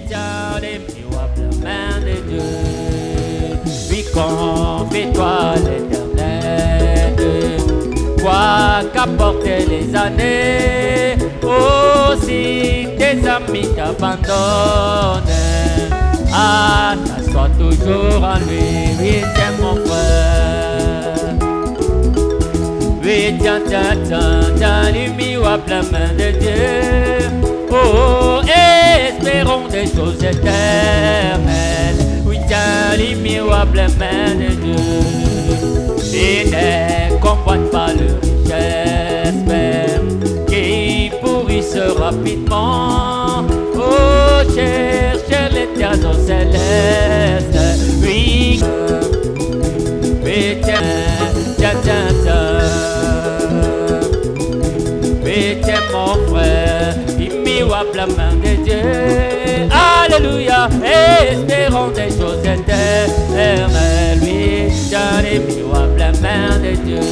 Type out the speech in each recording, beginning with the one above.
tiens les miroirs mains de Dieu. Oui, confie-toi l'Éternel. Quoi qu'apportent les années, oh si tes amis t'abandonnent, attache-toi toujours en lui. Oui, tiens mon frère. Oui, tiens les miroirs la main de Dieu. Oh, espérons des choses éternelles. Oui, tiens les miroirs la main de Dieu. Et ne convoite pas le richesse même qui pourrissent rapidement. Oh, cherche l'éternel céleste. Oui, oui, tiens. Oui, tiens mon frère, il miroir la main de Dieu. Alléluia, espérons des choses éternelles. Oui, tiens les miroirs la main de Dieu.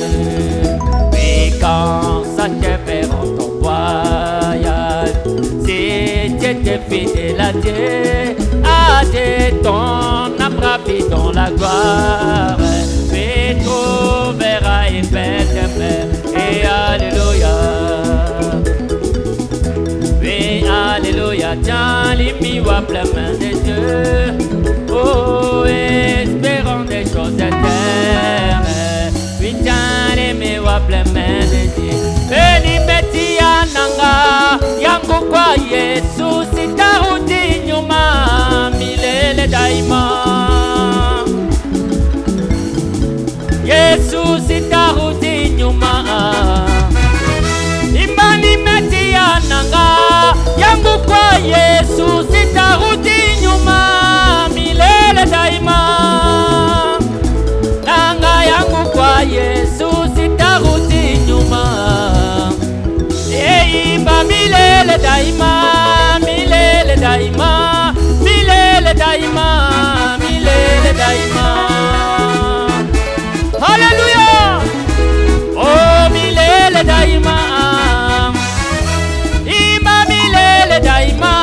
Oui, quand s'achèvera ton voyage, si tu étais fidèle à Dieu, ton abravi dans la gloire. Oui, trouveras une belle demeure. Et alléluia. Oui, alléluia. Tiens les miroirs la main de Dieu. Oh, espérons des choses éternelles. Oui, tiens les miroirs la main de Dieu. Beni beti ananga yangu kwa Yesu sitarudi nyuma milele daima. Yesu sitarudi nyuma. Imani meti ananga yangu kwa Yesu sitarudi nyuma milele daima. Nanga yangu kwa Yesu sitarudi nyuma. Imba milele daima, milele daima, milele daima, milele daima. Hallelujah! Oh, milele daima. Imba milele daima,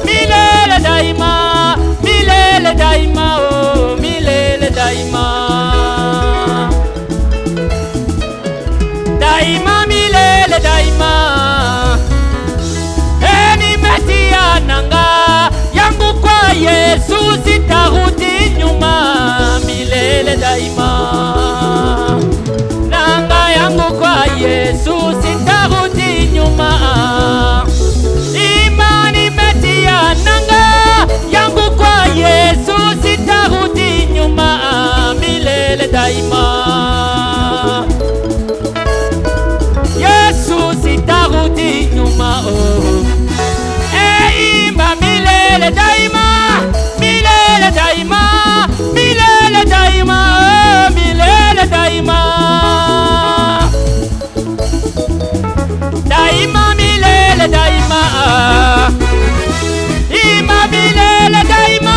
milele daima, milele daima, oh, milele daima. Daima milele daima. Eni metia nanga yangu kwa Yesu sitarudi nyuma milele daima. Nanga yangu kwa Yesu sitarudi nyuma. Imani metia nanga yangu kwa Yesu sitarudi nyuma milele daima. Sitarudi nyuma, oh. Imba milele daima, milele daima, milele daima, oh, milele daima. Daima milele daima. Imba milele daima,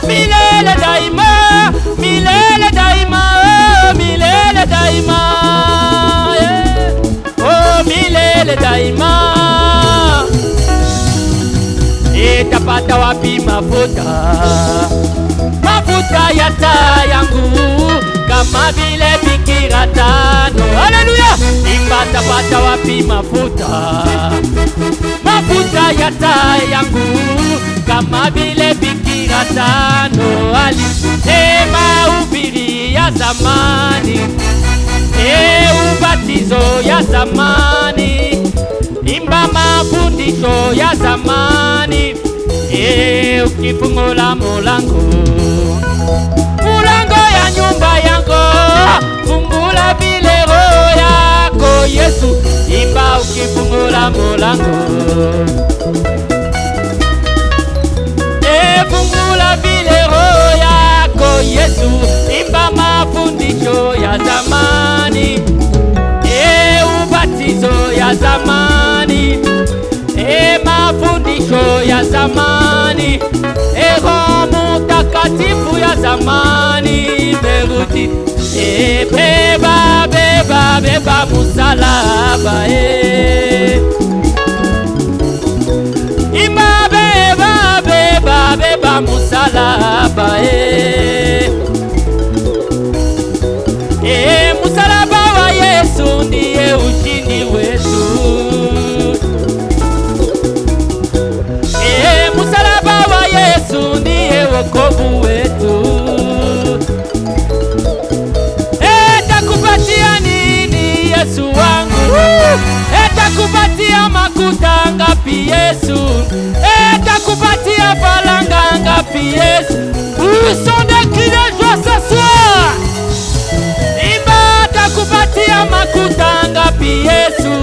milele daima, milele daima, oh, milele daima. Milele daima. Itapata wapi mafuta? Mafuta ya taa yangu kama vile bikira tano. Haleluya! Itapata wapi mafuta? Mafuta ya taa yangu kama vile bikira tano. Alisema ubiri ya zamani, ubatizo ya zamani, imba mafundisho ya zamani. Ukifungula mulango, mulango ya nyumba yako, fungula vile roho yako Yesu. Imba ukifungula mulango, fungula vile roho yako Yesu. Imba mafundisho ya zamani, ubatizo ya zamani, mafundisho ya zamani, Roho Mtakatifu ya zamani merudi. Beba, beba, beba musalaba, Imba beba, beba msalaba msalaba wa Yesu ndiye ushindi wetu. Msalaba wa Yesu ndiye wokovu wetu. Takupatia nini Yesu wangu? Takupatia makuta ngapi Yesu? Takupatia falanga ngapi Yesu? Où sont des cris de joie ce soir? Imba takupatia makuta ngapi Yesu?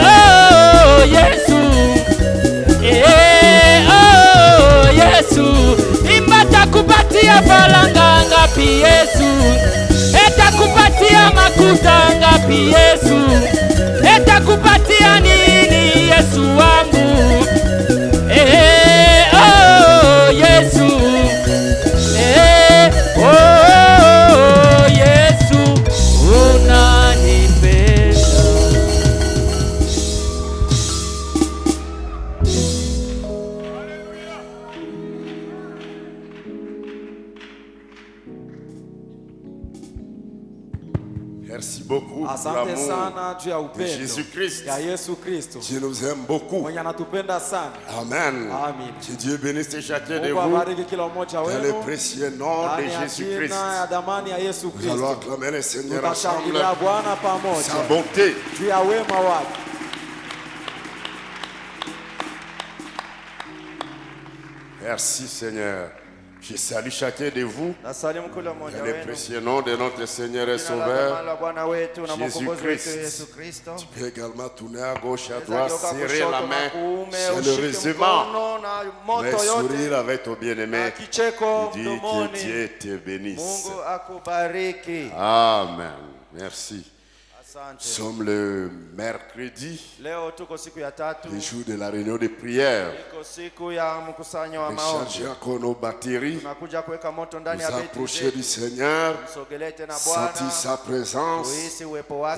Oh Yesu. Oh Yesu. Imba takupatia falanga ngapi Yesu? Takupatia makuta ngapi Yesu? Takupatia nini Yesu wangu? Oh Yesu. Oh Yesu, unanipenda. Merci beaucoup pour l'amour de Jésus-Christ. Dieu nous aime beaucoup. Amen. Que Dieu bénisse chacun de vous dans le précieux nom de Jésus-Christ. Nous allons acclamer le Seigneur ensemble, sa bonté. Merci Seigneur. Je salue chacun de vous dans le précieux nom de notre Seigneur et Sauveur Jésus-Christ. Tu peux également tourner à gauche, à droite, serrer la main chaleureusement, mais sourire avec ton bien-aimé. Dis que Dieu te bénisse. Amen. Merci. Nous sommes le mercredi, le jour de la réunion de prière. Recharger encore nos batteries, nous approcher du Seigneur, sentir sa présence,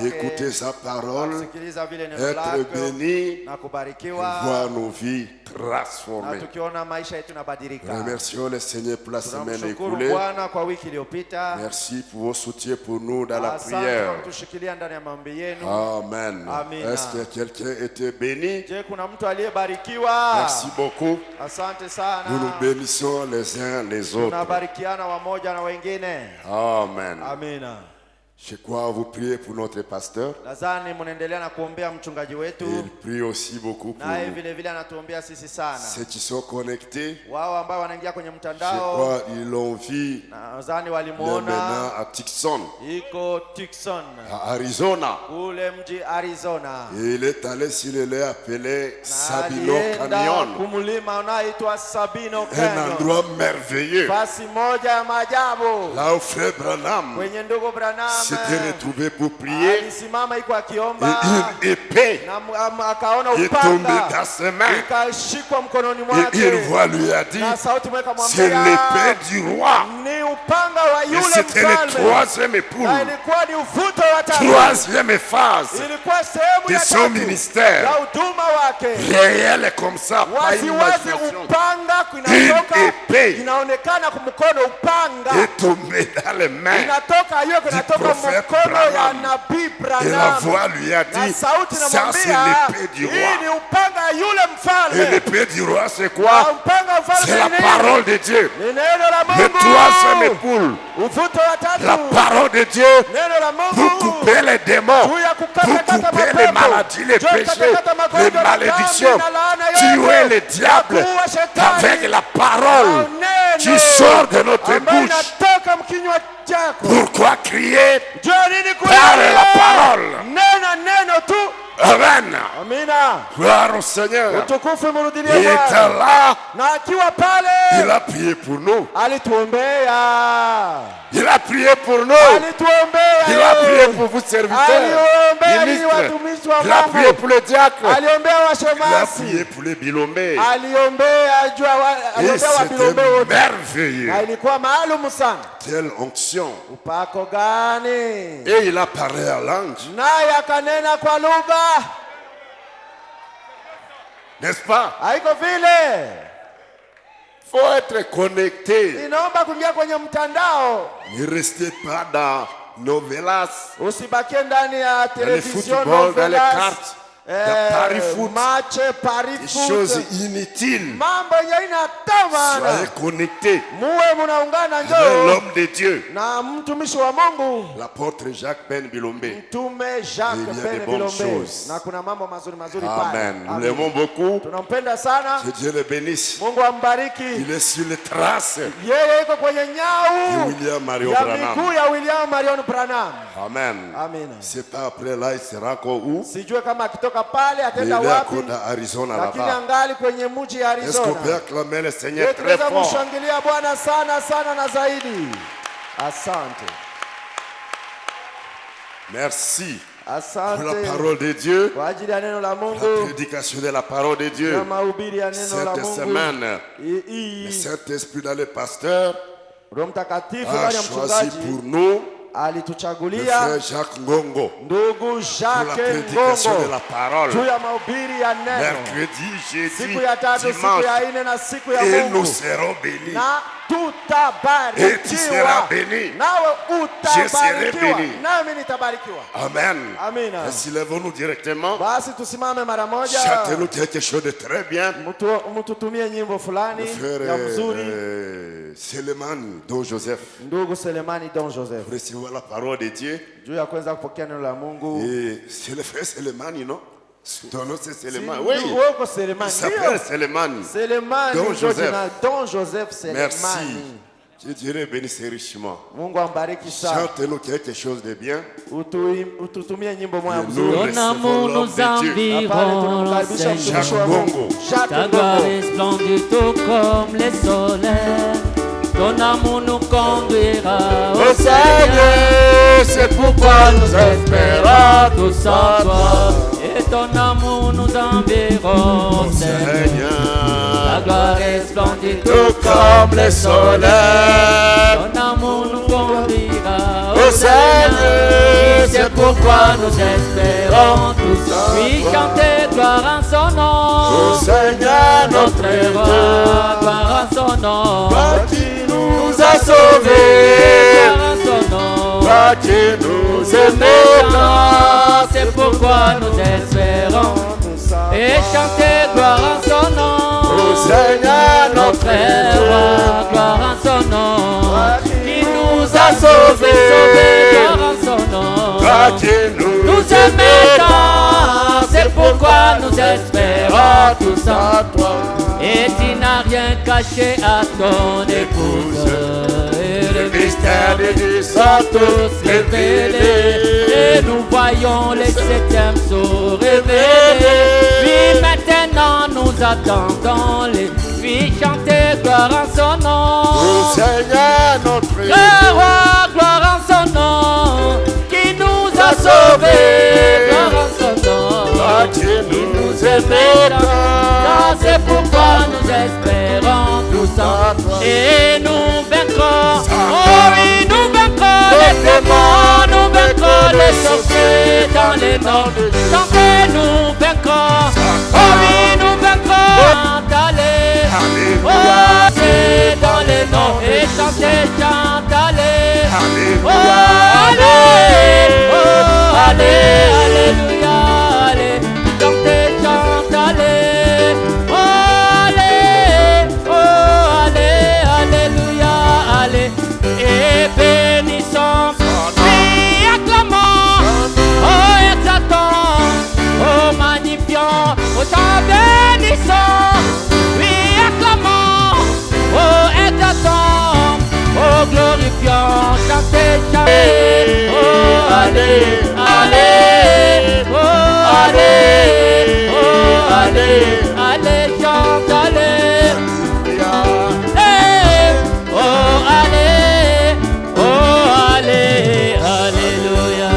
écouter sa parole, être béni, voir nos vies transformées. Remercions le Seigneur pour la semaine écoulée. Merci pour vos soutiens pour nous dans la prière. Amen. Est-ce que quelqu'un était béni? Merci beaucoup. Nous nous bénissons les uns les autres. Amen. Je crois vous priez pour notre pasteur. Il prie aussi beaucoup pour nous. Ceux qui sont connectés, je crois ils l'ont vu maintenant à Tucson, à Arizona. Et il est allé sur le lieu appelé Sabino Canyon, un endroit merveilleux. Là où Frère Branham s'était retrouvé pour prier, et une épée est tombée dans ses mains, et une voix lui a dit, c'est l'épée du roi. Et c'était le troisième époux, troisième phase de son ministère, réel comme ça, pas une imagination. Une épée est tombée dans les mains du prophète Branham. Et la voix lui a dit, ça c'est l'épée du roi. Et l'épée du roi c'est quoi? C'est la parole de Dieu. Le troisième époux, la parole de Dieu pour couper les démons, pour couper les maladies, les péchés, les malédictions, tuer le diable avec la parole qui sort de notre bouche. Pourquoi crier par la parole? Amen. Gloire au Seigneur. Il était là. Il a prié pour nous. Il a prié pour nous. Il a prié pour vous serviteurs, ministres. Il a prié pour les diacres. Il a prié pour les bilombés. Et c'était merveilleux. Quelle onction. Et il a parlé en langue. N'est-ce pas? faut être connecté. Inaomba kuingia kwenye mtandao. Ne restez pas dans novelas. Usibakie ndani ya television, football, dans les cartes. Paris foot, match, Paris des foot, choses inutiles. Soyez connectés avec l'homme de Dieu, l'apôtre Jacques Ben Bilombe. Il y a des bonnes choses. Amen. Nous l'aimons beaucoup. Que Dieu le bénisse. Il est sur les traces de William Marion Branham. Amen. C'est pas après là, il sera encore où? Il est à Arizona là-bas. Est-ce qu'on peut acclamer le Seigneur très fort? Merci pour la parole de Dieu, la prédication de la parole de Dieu. Cette semaine, le Saint-Esprit dans le pasteur a choisi pour nous le frère Jacques Ngongo pour la prédication de la parole. Mercredi, jeudi, dimanche, et nous serons bénis. Et tu seras béni. Je serai béni. Amen. Ainsi lèvons-nous directement. Chantez-nous quelque chose de très bien. Le frère Selemani Don Joseph. Recevons la parole de Dieu. Et c'est le frère Selemani, non? Ton nom c'est Selemani. Oui, il s'appelle Selemani. Don Joseph Selemani. Merci. Que Dieu bénisse richement. Chante-nous quelque chose de bien. Nous recevons l'homme de Dieu. Jacques Ngongo. Ta gloire resplendit tout comme les soleils. Ton amour nous conduira au Seigneur. C'est pourquoi nous espérons tous en toi. Et ton amour nous enverra, Seigneur. Ta gloire resplendit tout comme le soleil. Ton amour nous conduira au Seigneur. C'est pourquoi nous espérons tous en toi. Puis chanter gloire en son nom. Au Seigneur notre roi, gloire en son nom. Toi qui nous as sauvés, gloire en son nom. toi qui nous aimons, c'est pourquoi nous espérons et chanter gloire en son nom. Au Seigneur notre roi, gloire en son nom, qui nous a sauvés, gloire en son nom. toi qui nous aimons tant, c'est pourquoi nous espérons tous en toi. Et tu n'as rien caché à ton épouse. Le mystère de Dieu sont tous révélés. Et nous voyons les septièmes sceaux révélés. Puis maintenant nous attendons les filles chanter gloire en son nom. Au Seigneur notre roi, gloire en son nom, qui nous a sauvés, gloire en son nom, toi qui nous aimons tant, c'est pourquoi nous espérons tous en toi. Et nous vaincrons, oh oui, nous vaincrons les démons, nous vaincrons les sorciers dans les noms. Chantez, nous vaincrons, oh oui, nous vaincrons, allez, oh, c'est dans les noms. Et chantez, chante, allez, oh, allez, oh, allez, alléluia, allez, chantez, chante, allez, oh, allez, oh, allez, alléluia, allez, et bénissons, oui, acclamons, oh, exaltons, oh, magnifions, oh, t'en bénissons, oui, acclamons, oh, exaltons, oh, glorifions, chantez, chantez, oh, allez, allez, oh, allez, oh, allez, allez, chante, allez, hey, oh, allez, alléluia.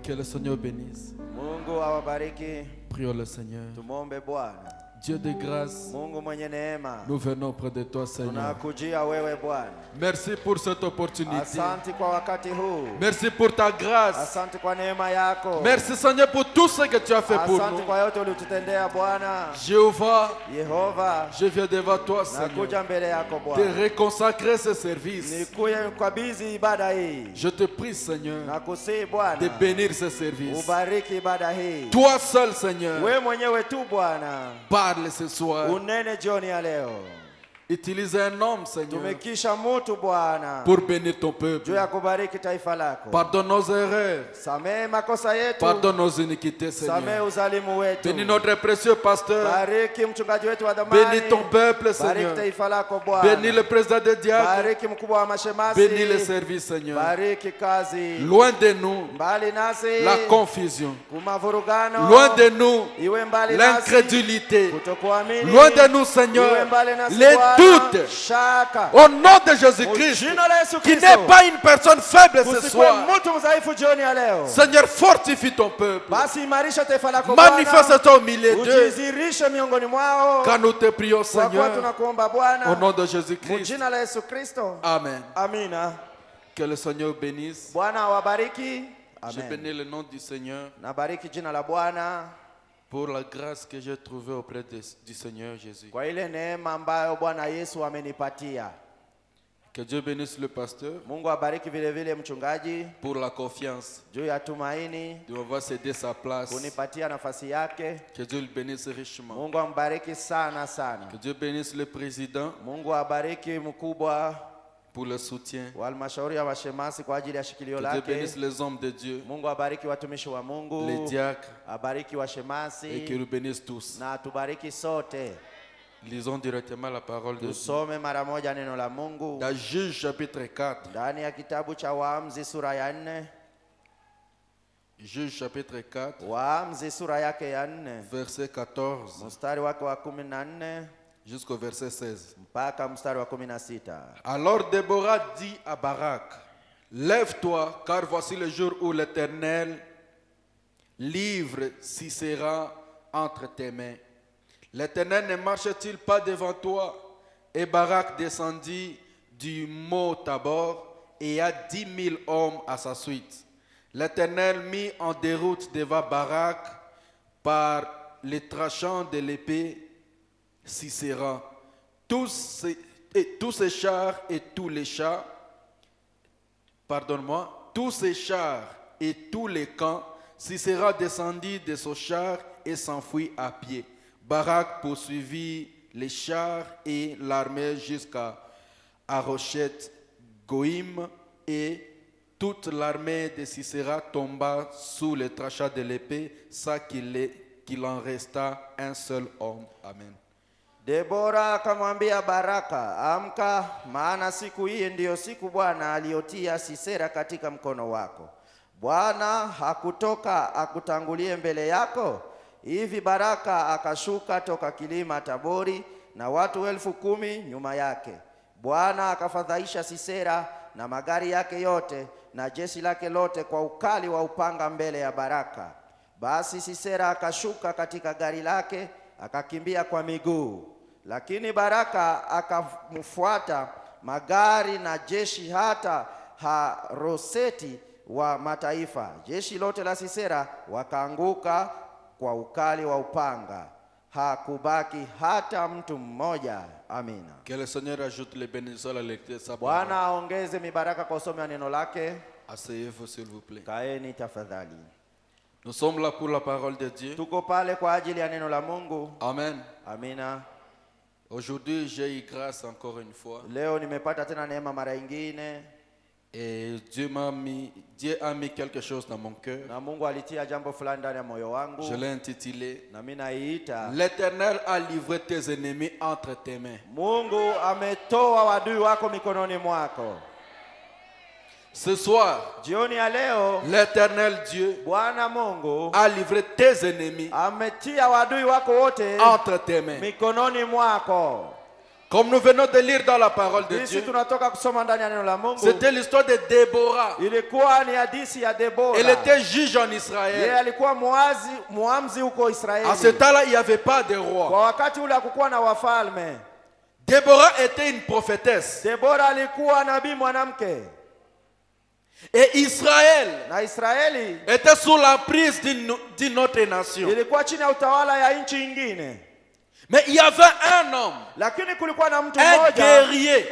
Que le Seigneur bénisse. Mungu awabariki. Prions le Seigneur. Tumombe Bwana. Dieu de grâce, Mungu mwenye neema, nous venons près de toi, Seigneur. tunakujia wewe Bwana. Merci pour cette opportunité. Asante kwa wakati huu. Merci pour ta grâce. Asante kwa neema yako. Merci, Seigneur, pour tout ce que tu as fait pour Asante nous. kwa yote ulitutendea Bwana. Jéhovah, Yehova, je viens devant toi, Seigneur, nakuja mbele yako te Bwana. reconsacrer ce service. Nikuye mkabidhi ibada hii. Je te prie, Seigneur, Nakusihi Bwana, de bénir ce service. ubariki ibada hii. Toi seul, Seigneur, Wewe mwenyewe tu Bwana, parle ce soir. unene jioni ya leo. Utilise un homme, Seigneur, Tumekisha mtu Bwana pour bénir ton juu peuple. ya kubariki taifa lako. Pardonne nos erreurs. Samehe makosa yetu. Pardonne nos iniquités, Samehe Seigneur. uzalimu wetu. Bénis notre précieux pasteur. Bariki mchungaji wetu wa dhamani. Bénis ton peuple, Bariki Seigneur. taifa lako Bwana. Bénis le président des diacres. Bariki mkubwa wa mashemasi. Bénis le service, Seigneur. Bariki kazi. Loin de nous Mbali nasi la confusion. kumavurugano. Loin de nous Iwe mbali nasi l'incrédulité. kutokuamini. Loin de nous, Seigneur, Iwe mbali nasi les Bwana. doutes. Shaka. Au nom de Jésus-Christ, Jina la Yesu qui Kristo. n'est pas une personne faible ce Usikuwe soir. mtu mdhaifu jioni ya leo. Seigneur, fortifie ton peuple. Basi imarisha taifa lako Bwana. Manifeste-toi au milieu d'eux. Ujizirishe miongoni mwao. Quand nous te prions, Kwa kuwa Seigneur, tunakuomba Bwana. au nom de Jésus-Christ. Jina la Yesu Kristo. Amen. Amina. Que le Seigneur bénisse. Bwana awabariki. Je Amen. bénis le nom du Seigneur Nabariki jina la Bwana pour la grâce que j'ai trouvée auprès du Seigneur Jésus. kwa ile neema ambayo Bwana Yesu amenipatia. Que Dieu bénisse le pasteur Mungu abariki vile vile mchungaji pour la confiance juu ya tumaini de avoir cédé sa place. kunipatia nafasi yake. Que Dieu le bénisse richement. Mungu ambariki sana sana. Que Dieu bénisse le président Mungu abariki mkubwa pour le soutien. wa halmashauri ya mashemasi kwa ajili ya shikilio Que Dieu lake. bénisse les hommes de Dieu, Mungu abariki watumishi wa Mungu. les diacres, Abariki et washemasi qu'il nous bénisse tous. na atubariki sote. Lisons directement la parole de Dieu. Tusome mara moja neno la Mungu Dans Juge chapitre 4. ndani ya kitabu cha Waamuzi sura ya 4. Juge chapitre 4, Waamuzi sura yake ya 4 verset 14 mstari wake wa 14 jusqu'au verset 16. mpaka mstari wa 16. Alors Déborah dit à Barak, lève-toi, car voici le jour où l'Éternel livre Sisera entre tes mains. L'Éternel ne marche-t-il pas devant toi? Et Barak descendit du mont Tabor et a 10 000 hommes à sa suite. L'Éternel mit en déroute devant Barak par les tranchants de l'épée Sisera tous ces chars et tous les chars, tous ces chars et tous les camps. Sisera descendit de son char et s'enfuit à pied. Barak poursuivit les chars et l'armée jusqu'à Arochet Goïm, et toute l'armée de Sisera tomba sous les trachats de l'épée, sans qu'il en resta un seul homme. Amen. Debora akamwambia Baraka, amka, maana siku hii ndiyo siku Bwana aliyotia Sisera katika mkono wako. Bwana hakutoka akutangulie mbele yako? Hivi Baraka akashuka toka kilima Tabori na watu 10,000 nyuma yake. Bwana akafadhaisha Sisera na magari yake yote na jeshi lake lote kwa ukali wa upanga mbele ya Baraka. Basi Sisera akashuka katika gari lake akakimbia kwa miguu. Lakini Baraka akamfuata magari na jeshi hata Haroseti wa mataifa. Jeshi lote la Sisera wakaanguka kwa ukali wa upanga. Hakubaki hata mtu mmoja. Amina. Que le Seigneur ajoute les bénédictions à la lecture de sa Bwana parole. aongeze mibaraka kwa usomi wa neno lake. Asseyez-vous s'il vous plaît. Kaeni tafadhali. Nous sommes là pour la parole de Dieu. Tuko pale kwa ajili ya neno la Mungu. Amen. Amina. Aujourd'hui, j'ai eu grâce encore une fois. Leo nimepata tena neema mara nyingine. Et Dieu a mis quelque chose dans mon cœur. Na Mungu alitia jambo fulani ndani ya moyo wangu. Je l'ai intitulé Na mimi naiita L'Éternel a livré tes ennemis entre tes mains. Mungu ametoa wadui wako mikononi mwako. Ce soir, Jioni ya leo l'Éternel Dieu Bwana Mungu a livré tes ennemis ametia wadui wako wote entre tes mains. mikononi mwako. Comme nous venons de lire dans la parole de Dieu, c'était l'histoire de Déborah. Elle était juge en Israël. À ce temps-là, il n'y avait pas de roi. Déborah était une prophétesse. Et Israël était sous l'emprise d'une autre nation. Mais il y avait un homme, un guerrier,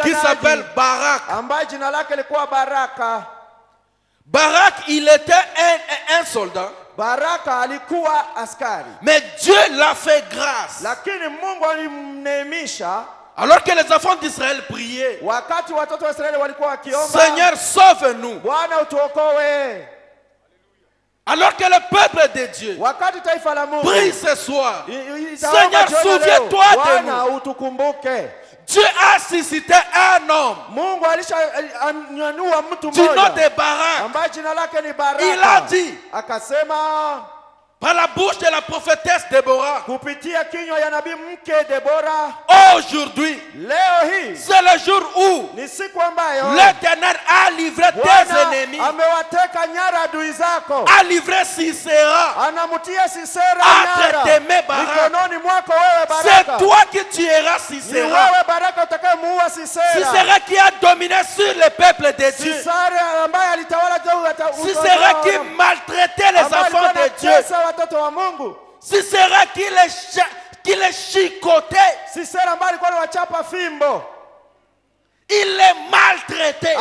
qui s'appelle Barak. Barak, il était un soldat. Mais Dieu l'a fait grâce. Alors que les enfants d'Israël priaient, Seigneur, sauve-nous. Alors que le peuple de Dieu prie ce soir, Seigneur, souviens-toi de nous. Dieu a suscité un homme du nom de Barak. Il a dit par la bouche de la prophétesse Déborah, aujourd'hui, c'est le jour où l'Éternel a livré tes ennemis, a livré Sisera entre tes mains, Barak. C'est toi qui tueras Sisera. Sisera qui a dominé sur le peuple de Dieu. Sisera qui maltraitait les enfants de Dieu. Sisera qui les chicotait. Il les maltraitait.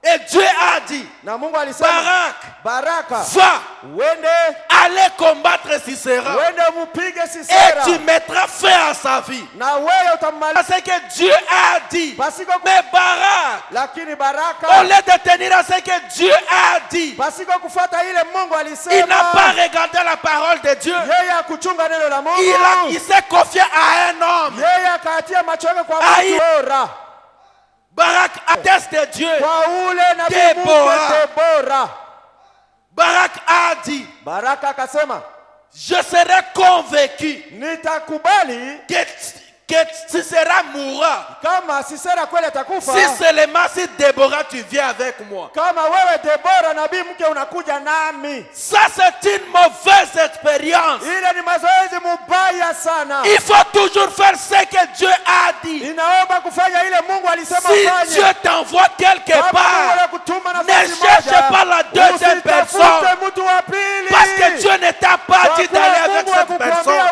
Et Dieu a dit, Barak, va, allez combattre Sisera et tu mettras fin à sa vie. C'est que Dieu a dit. Mais Barak, au lieu de tenir à ce que Dieu a dit, il n'a pas regardé la parole de Dieu. Il s'est confié à un homme. Barak atteste de Dieu. Déborah. Barak a dit, je serai convaincu que Sisera mourra. Si seulement si Déborah tu viens avec moi. Ça c'est une mauvaise expérience. Il faut toujours faire ce que Dieu a dit. Si Dieu t'envoie quelque part, ne cherche pas la deuxième personne. Parce que Dieu ne t'a pas dit d'aller avec cette personne.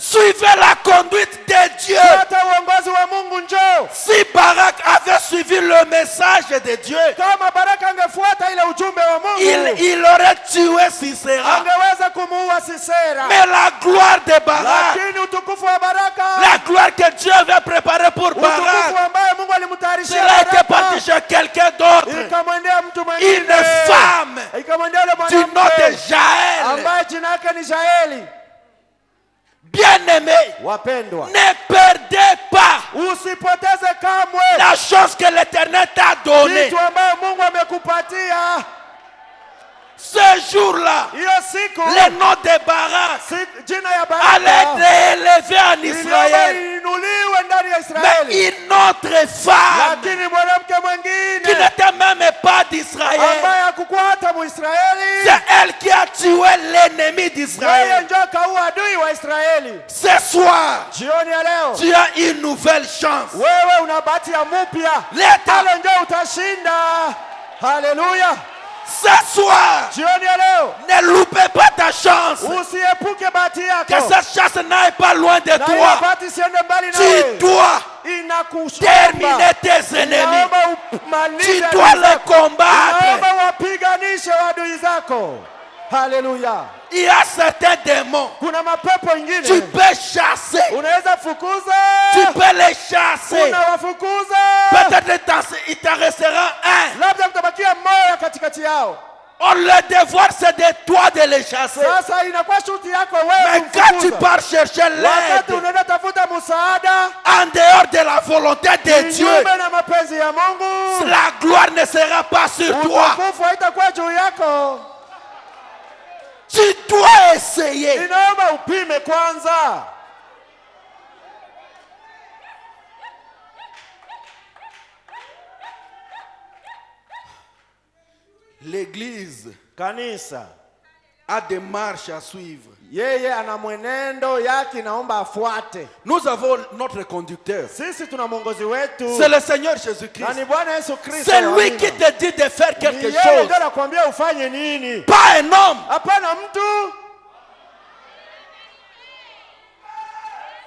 Suivez la conduite de Dieu. Si Barak avait suivi le message de Dieu, il aurait tué Sisera. Mais la gloire de Barak, la gloire que Dieu avait préparée pour Barak, cela était parti chez quelqu'un d'autre. Une femme du nom de Jaël. Bien-aimés, ne perdez pas la chance que l'Éternel t'a donnée. Ce jour-là, le nom de Barak allait être élevé en Israël. Mais une autre femme qui n'était même pas d'Israël, c'est elle qui a tué l'ennemi d'Israël. Ce soir, tu as une nouvelle chance. Alléluia. Ce soir, ne loupez pas ta chance. Que cette chance n'aille pas loin de toi. Tu dois terminer tes ennemis. Tu dois les combattre. Alléluia. Il y a certains démons. Tu peux chasser. Tu peux les chasser. Peut-être il t'en restera un. On le devoir c'est de toi de les chasser. Mais quand tu pars chercher l'aide en dehors de la volonté de Dieu, la gloire ne sera pas sur toi. Tu dois essayer. Inaomba upime kwanza. L'église, kanisa, a des marches à suivre. Yeye ana mwenendo yake naomba afuate. Nous avons notre conducteur. Sisi tuna mwongozi wetu. C'est le Seigneur Jésus-Christ. Na ni Bwana Yesu Kristo. C'est lui qui te dit de faire quelque chose. Yeye ndiye anakuambia ufanye nini. Pas un homme. Hapana mtu.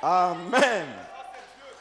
Amen.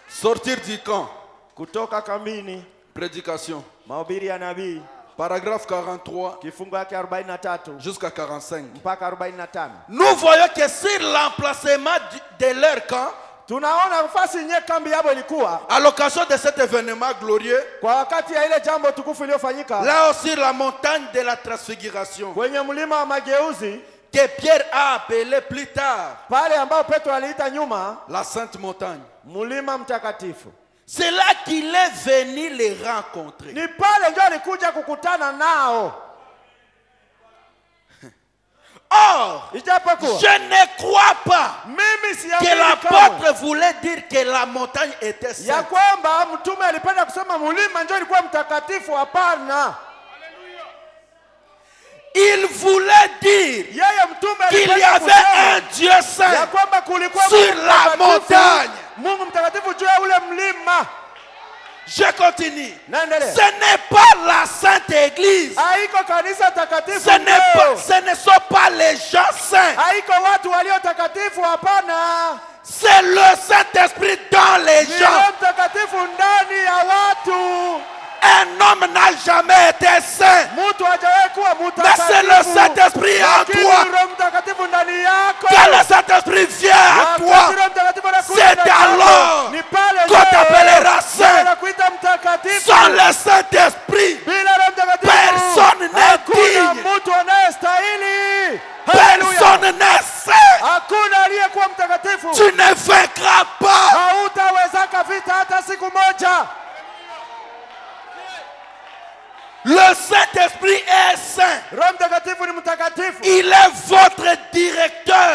Sortir du camp. Kutoka kambini. Prédication. Mahubiri ya nabii. Paragraphe 43 kifungu yake 43 jusqu'à 45. mpaka 45. Nous voyons que sur l'emplacement de leur camp, tunaona nafasi yenye kambi yao ilikuwa à l'occasion de cet événement glorieux, kwa wakati ya ile jambo tukufu iliyofanyika, là aussi la montagne de la transfiguration, kwenye mlima wa mageuzi, que Pierre a appelé plus tard pale ambao Petro aliita nyuma la sainte montagne. mlima mtakatifu. C'est là qu'il est venu les rencontrer. Ni pale ndio alikuja kukutana nao. Or, ijapokuwa je ne crois pas que l'apôtre voulait dire que la montagne était sainte. Ya kwamba mtume alipenda kusema mlima ndio ulikuwa mtakatifu, hapana. Il voulait dire qu'il y avait un Dieu saint sur la montagne. Je continue. Ce n'est pas la Sainte Église. Ce ne sont pas les gens saints. C'est le Saint-Esprit dans les gens. Un homme n'a jamais été saint. Mais c'est le Saint-Esprit en toi. Quand le Saint-Esprit vient à toi, c'est alors qu'on t'appellera saint. Sans le Saint-Esprit, personne n'est digne. Personne n'est saint. Tu ne vaincras pas. Le Saint-Esprit est saint. Il est votre directeur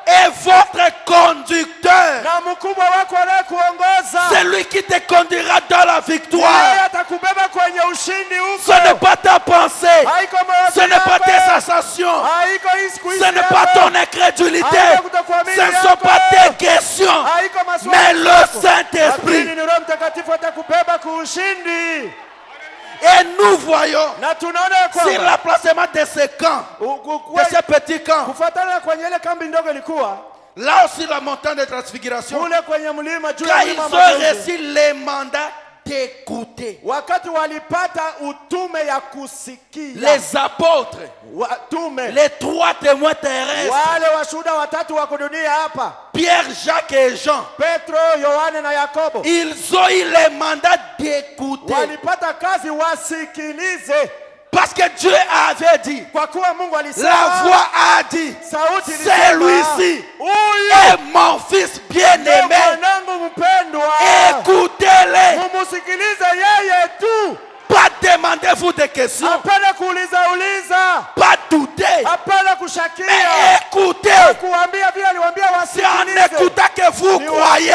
et votre conducteur. C'est lui qui te conduira dans la victoire. Ce n'est pas ta pensée, ce n'est pas tes sensations, ce n'est pas ton incrédulité, ce ne sont pas tes questions, mais le Saint-Esprit. Et nous voyons sur l'emplacement de ce camp, de ce petit camp, là aussi la montagne de transfiguration, quand ils ont reçu les mandats d'écouter, les apôtres, les trois témoins terrestres, Pierre, Jacques et Jean, ils ont eu les mandats d'écouter. Parce que Dieu avait dit, la voix a dit, celui-ci est mon fils bien-aimé. Écoutez-les. Pas demandez-vous des questions. Pas douter. Mais écoutez. C'est en écoutant que vous croyez.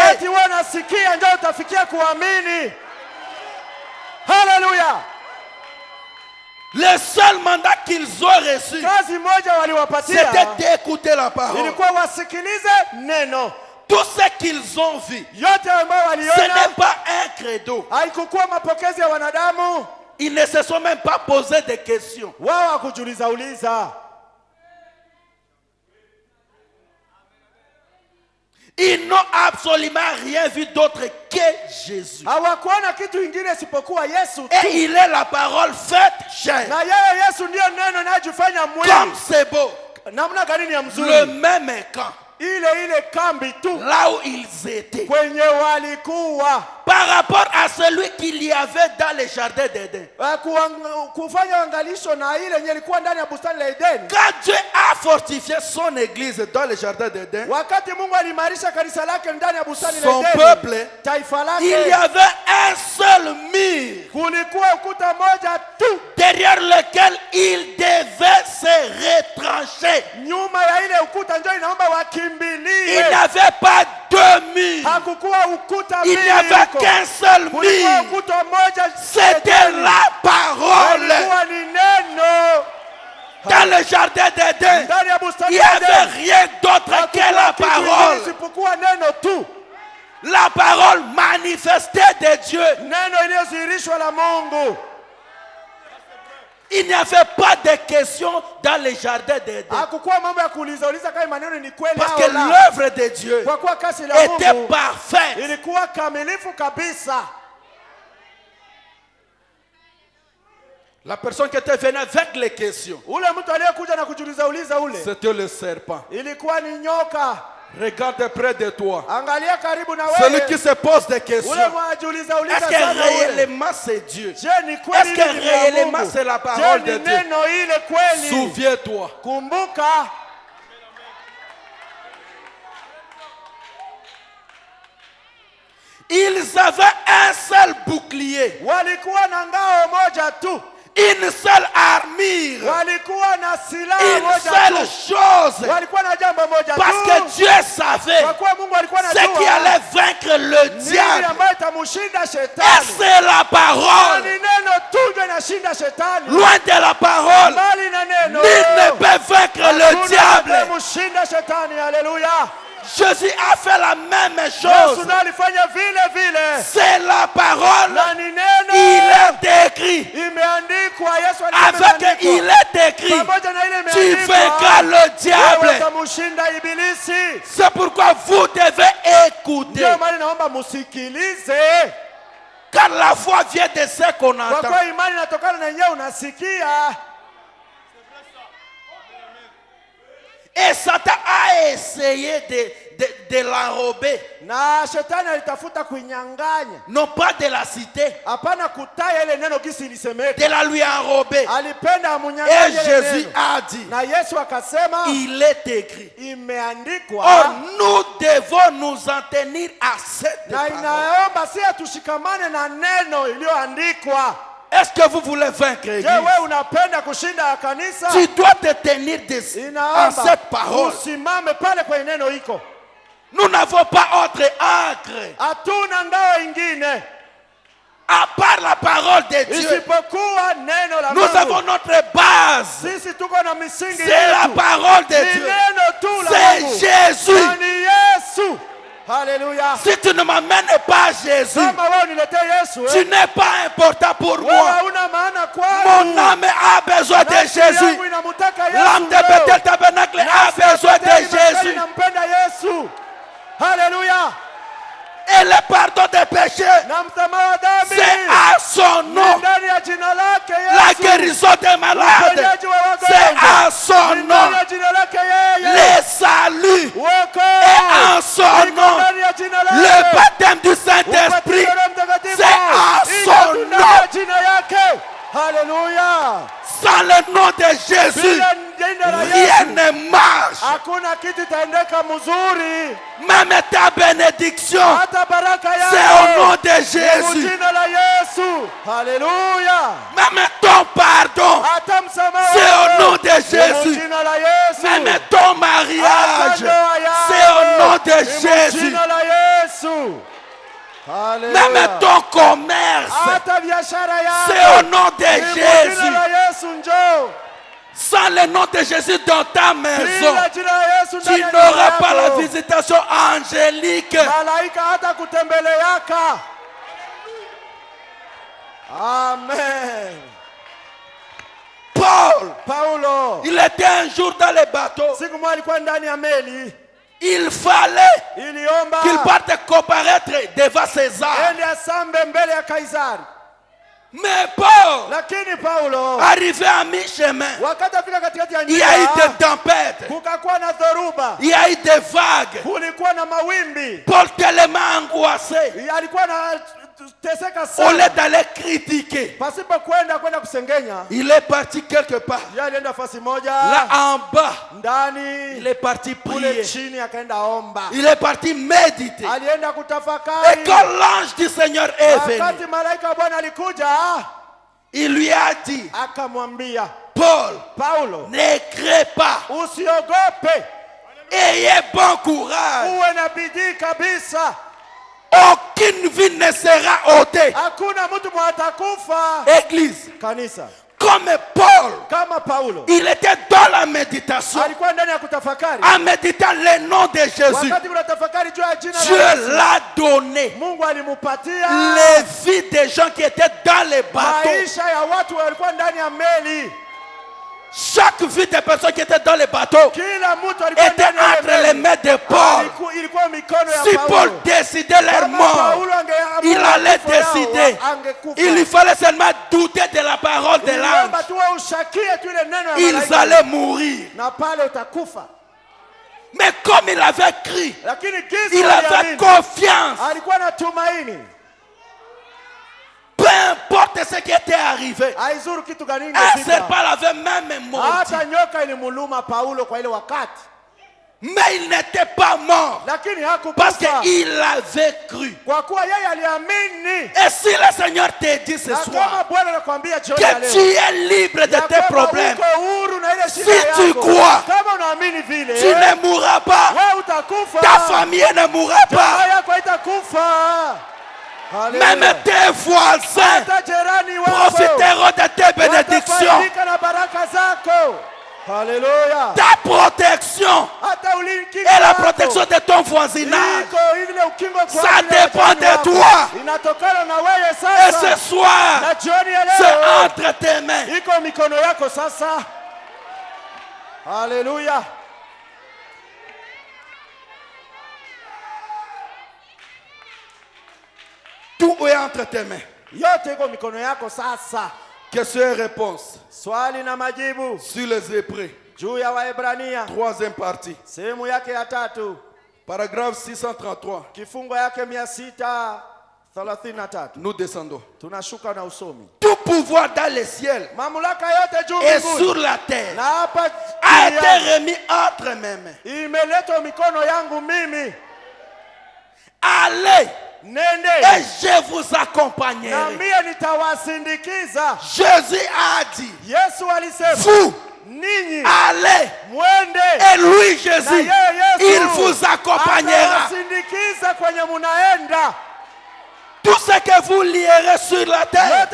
Alléluia. Le seul mandat qu'ils ont reçu, c'était d'écouter la parole. Tout ce qu'ils ont vu, ce n'est pas un credo. Ils ne se sont même pas posé de questions. Ils n'ont absolument rien vu d'autre que Jésus. Et il est la parole faite chair. Comme c'est beau. Le même camp. Là où ils étaient. Par rapport à celui qu'il y avait dans le jardin d'Éden. Quand Dieu a fortifié son église dans le jardin d'Éden, son peuple, il y avait un seul mur derrière lequel il devait se retrancher. Nyuma ya ile ukuta ndio inaomba wakimbilie. Il n'y avait pas deux murs. Hakukuwa ukuta Il n'y avait qu'un seul mur. Ukuta moja. C'était la parole. Ilikuwa ni neno. Dans le jardin d'Éden, il n'y avait rien d'autre que la parole. La parole manifestée de Dieu. Il n'y avait pas de questions dans le jardin d'Éden. Parce que l'œuvre de Dieu était parfaite. La personne qui était venue avec les questions, c'était le serpent. Regarde près de toi. Celui qui se pose des questions. Est-ce que réellement c'est Dieu? Est-ce que réellement c'est la parole de Dieu? Souviens-toi. Ils avaient un seul bouclier. Une seule armure. Une seule chose. Parce que Dieu savait ce qui allait vaincre le diable. Et c'est la parole. Loin de la parole, nul ne peut vaincre le diable. Jésus a fait la même chose. C'est la parole. Il est écrit. Avec il est écrit. Tu vaincras le diable. C'est pourquoi vous devez écouter. Car la foi vient de ce qu'on entend. Et Satan a essayé de l'enrober. Non pas de la citer. De la lui enrober. Et Jésus a dit, il est écrit. Or nous devons nous en tenir à cette parole. Est-ce que vous voulez vaincre l'Église? Tu dois te tenir à cette parole. Nous n'avons pas autre ancre. À part la parole de Dieu. Nous avons notre base. C'est la parole de Dieu. C'est Jésus. Alléluia. Si tu ne m'amènes pas à Jésus, tu n'es pas important pour moi. Mon âme a besoin de Jésus. L'âme de Bethel Tabernacle a besoin de Jésus. Alléluia. Et le pardon des péchés, c'est à son nom. La guérison des malades, c'est à son nom. Le salut est à son nom. Le baptême du Saint-Esprit, c'est à son nom. Alléluia. Sans le nom de Jésus, rien ne marche. Même ta bénédiction, c'est au nom de Jésus. Alléluia. Même ton pardon, c'est au nom de Jésus. Même ton mariage, c'est au nom de Jésus. Alléluia. Même ton commerce, c'est au nom de Jésus. Sans le nom de Jésus dans ta maison, tu n'auras pas la visitation angélique. Amen. Paulo, il était un jour dans le bateau. Il fallait qu'il parte comparaître devant César. Mais Paul, arrivé à mi-chemin, il y a eu des tempêtes, il y a eu des vagues. Paul tellement angoissé, au lieu d'aller critiquer, il est parti quelque part. Là en bas, il est parti prier. Il est parti méditer. Et quand l'ange du Seigneur est venu, Il lui a dit, akamwambia Paulo, ne crains pas. Usiogope. Ayez bon courage. Uwe na bidii kabisa. Aucune vie ne sera ôtée. Hakuna mtu mwatakufa. Église. Kanisa. Comme Paul, kama Paulo, il était dans la méditation, alikuwa ndani ya kutafakari, en méditant le nom de Jésus. Wakati kunatafakari juu ya jina Dieu la Yesu, l'a donné. Mungu alimupatia les vies des gens qui étaient dans les bateaux. maisha ya watu walikuwa ndani ya meli. Chaque vie des personnes qui étaient dans les bateaux était entre les mains de Paul. Si Paul décidait leur mort, il allait décider. Il lui fallait seulement douter de la parole de l'ange. Ils allaient mourir. Mais comme il avait cru, il avait confiance. Peu importe ce qui était arrivé, un serpent l'avait même mordu. Mais il n'était pas mort parce qu'il avait cru. Et si le Seigneur te dit ce soir que tu es libre de tes problèmes, si tu crois, tu ne mourras pas, ta famille ne mourra pas. Même tes voisins profiteront de tes bénédictions. Alléluia. Ta protection et la protection de ton voisinage, ça dépend de toi. Et ce soir, c'est entre tes mains. Alléluia. Tout est entre tes mains. Question et réponse. Swali na majibu. Sur les Hébreux. Juu ya Waebrania. Troisième partie. Sehemu yake ya tatu. Paragraphe 633. Kifungo yake 633. Nous descendons. Tunashuka na usomi. Tout pouvoir dans les ciels mamlaka yote juu et mbinguni sur la terre na hapa a été remis entre mes mains. Imeletwa mikono yangu mimi. Allez. Nende. Et je vous accompagnerai. Na mimi nitawasindikiza. Jésus a dit. Yesu alisema. Vous. Ninyi. Allez. Mwende. Et lui Jésus. Il vous accompagnera. Atawasindikiza kwenye munaenda. Tout ce que vous lierez sur la terre,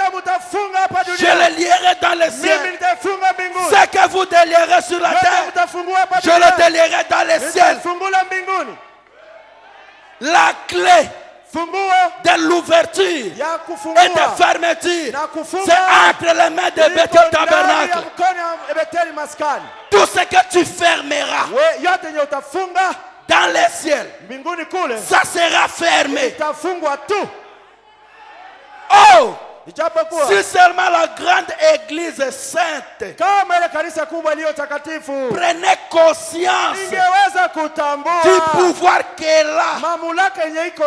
je le lierai dans le ciel. Ce que vous délierez sur la terre, je le délierai dans le ciel. La clé de l'ouverture et de fermeture, c'est entre les mains de Bethel Tabernacle. Tout ce que tu fermeras dans le ciel, ça sera fermé. Oh! Si seulement la grande église sainte prenait conscience du pouvoir qu'elle a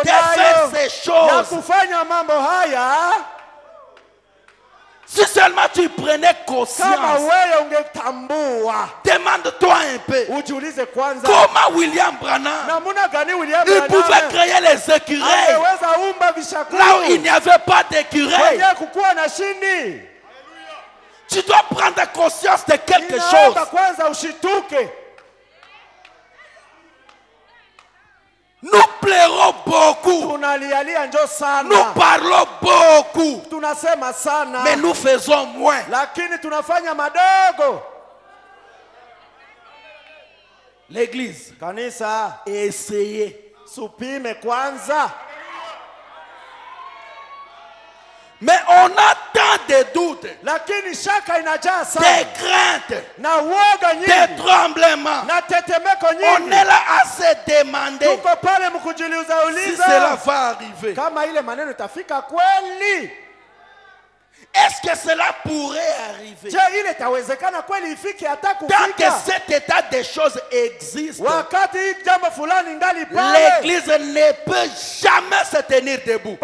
de faire ces choses. Si seulement tu prenais conscience, demande-toi un peu comment William Branham il pouvait créer les écureuils là où il n'y avait pas d'écureuils. Tu dois prendre conscience de quelque chose. Nous pleurons beaucoup. Nous parlons beaucoup. Mais nous faisons moins. L'église. Essayez. Mais on a tant de doutes, des craintes, des tremblements. On est là à se demander si cela va arriver. Est-ce que cela pourrait arriver? Tant que cet état des choses existe, l'église ne peut jamais se tenir debout.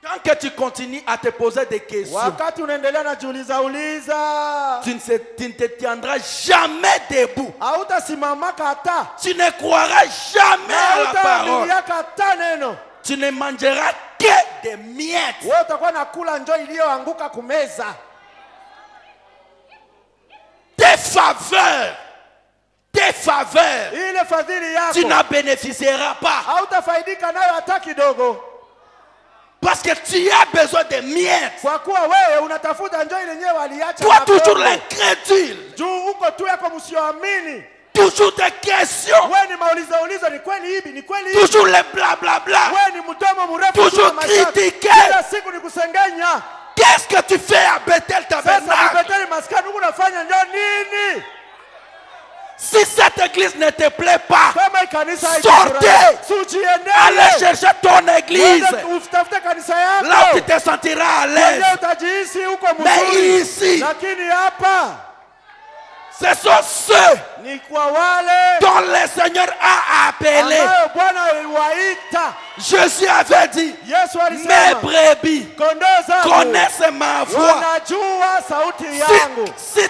Tant que tu continues à te poser des questions, wakati unaendelea na jiuliza uliza, tu ne te tiendras jamais debout. hautasimamaka hata, Tu ne croiras jamais à la parole. hautaaminiaka hata neno. Tu ne mangeras que des miettes. Wewe utakuwa nakula njoo iliyoanguka kumeza. Tes faveurs, ile fadhili yako tu n'en bénéficieras pas. hautafaidika nayo hata kidogo. Parce que tu as besoin de miettes. Kwa kuwa wewe unatafuta njoo ile yenyewe waliacha. Toi toujours l'incrédule. Juu uko tu yako msioamini. Toujours des questions. Wewe ni maulizo, ni kweli hivi, ni kweli hivi. Toujours les blablabla. Wewe ni mdomo mrefu. Toujours critiquer. Kila siku ni kusengenya. Qu'est-ce que tu fais à Bethel Tabernacle? Sasa Bethel maskani huko unafanya njoo nini? Si cette église ne te plaît pas, Kama kanisa sortez. Allez chercher ton église. Utafuta kanisa yako. Là tu te sentiras à l'aise. Wewe utajihisi huko mzuri. Mais ici, lakini hapa ce sont ceux ni kwa wale dont le Seigneur a appelé. ambao Bwana aliwaita. Jésus avait dit, Yesu alisema, mes brebis kondoo zangu connaissent ma voix. wanajua sauti yangu. Si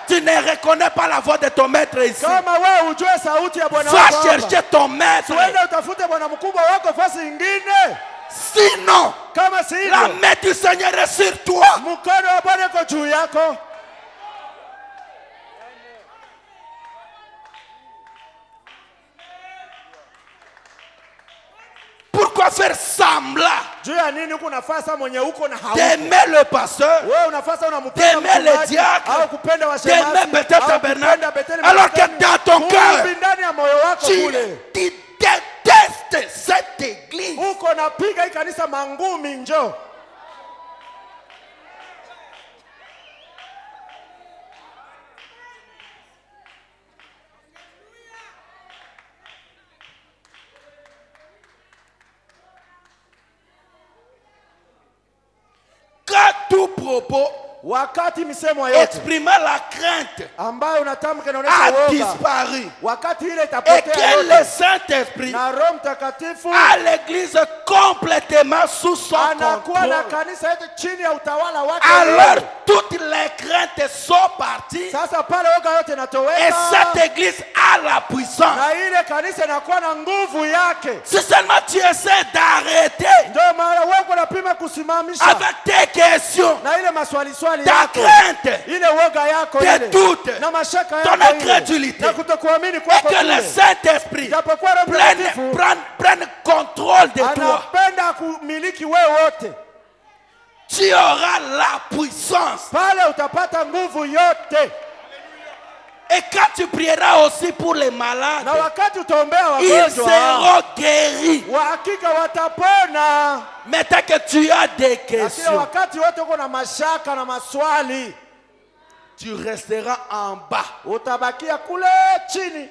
tu ne reconnais pas la voix de ton maître ici, Kama wewe ujue sauti ya Bwana va wako, chercher ton maître. uende utafute bwana mkubwa wako fasi nyingine. Sinon, Kama si hivyo, la main du Seigneur est sur toi. mkono wa Bwana uko juu yako. Pourquoi faire semblant Juu ya nini huko nafasa mwenye huko na hauko? d'aimer le pasteur, Wewe unafasa unampenda d'aimer les diacres, au kupenda d'aimer washemasi Bethel au Tabernacle, kupenda Bethel alors que Maskani. dans ton cœur, Kumbe ndani ya moyo wako tu kule détestes cette église. uko napiga hii kanisa mangumi njoo. Tout propos Wakati misemo yote exprimant la crainte ambayo unatamka inaonyesha a woga, disparu wakati ile et itapotea que le yote, Saint-Esprit na Roho Mtakatifu a l'église complètement sous son anakuwa na contrôle, kanisa yote chini ya utawala wake. alors toutes les craintes sont parties Sasa pale woga yote et inatoweka cette église a la puissance. na ile kanisa inakuwa na nguvu yake. Si seulement tu essaies d'arrêter Ndio maana wewe unapima kusimamisha avec tes questions, na ile maswali ta yako, crainte, ile woga yako tes ile doutes, na mashaka ton yako ile incrédulité, na kutokuamini et kwako que le kule, Saint-Esprit japokuwa Roho Mtakatifu prenne contrôle de toi, anapenda kumiliki wewe wote, tu auras la puissance. pale utapata nguvu yote. Et quand tu prieras aussi pour les malades, Na wakati utaombea ils wagonjwa seront guéris. wa hakika watapona. Mais tant que tu as des Lakini questions, wakati wote uko na mashaka na maswali, tu resteras en bas. utabakia kule chini.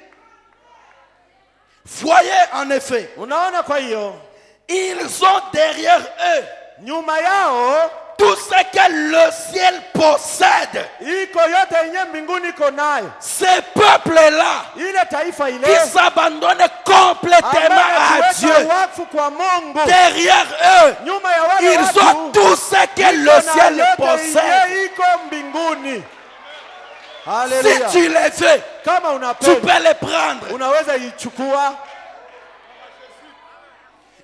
Voyez en effet, Unaona, kwa hiyo ils ont derrière eux nyuma yao tout ce que le ciel possède. iko yote yenye mbinguni iko nayo. Ces peuples-là Ile taifa ile qui s'abandonnent complètement à Dieu, wakfu kwa Mungu, derrière eux, nyuma ya wale ils ont tout ce que le ciel possède. iko mbinguni. Si Haleluya. tu les veux, Kama tu unapenda peux les prendre. unaweza ichukua.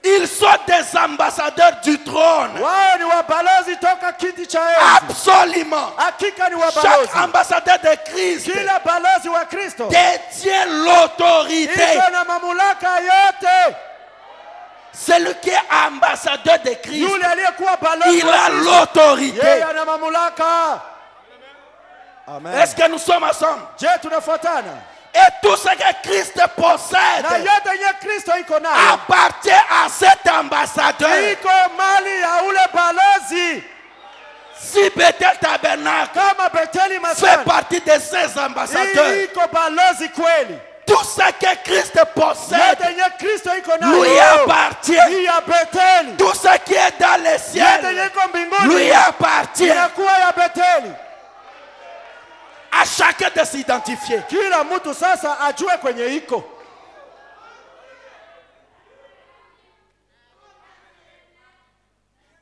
Ils sont des ambassadeurs du trône. Wao ni wabalozi toka kiti cha enzi. Absolument. Hakika ni Chaque wabalozi. ambassadeur de Christ Kila balozi wa Kristo détient l'autorité. iko na mamlaka yote. Celui qui est ambassadeur de Christ, Yule aliyekuwa balozi il wa a Kristo, l'autorité. yeye ana mamlaka. Amen. Est-ce que nous sommes ensemble? Je, tunafuatana? Et tout ce que Christ Na possède yote yenye Kristo iko nayo appartient à cet ambassadeur. iko mali ya ule balozi. Si Bethel Tabernacle Kama Betheli fait Maskani partie de ces ambassadeurs, iko balozi kweli, tout ce que Christ possède yote yenye Kristo iko lui nayo appartient. ni ya Betheli. Tout ce qui est dans les Yote ciels yenye iko mbinguni lui appartient. inakuwa ya Betheli. À chacun de s'identifier. Kila mtu sasa ajue kwenye iko.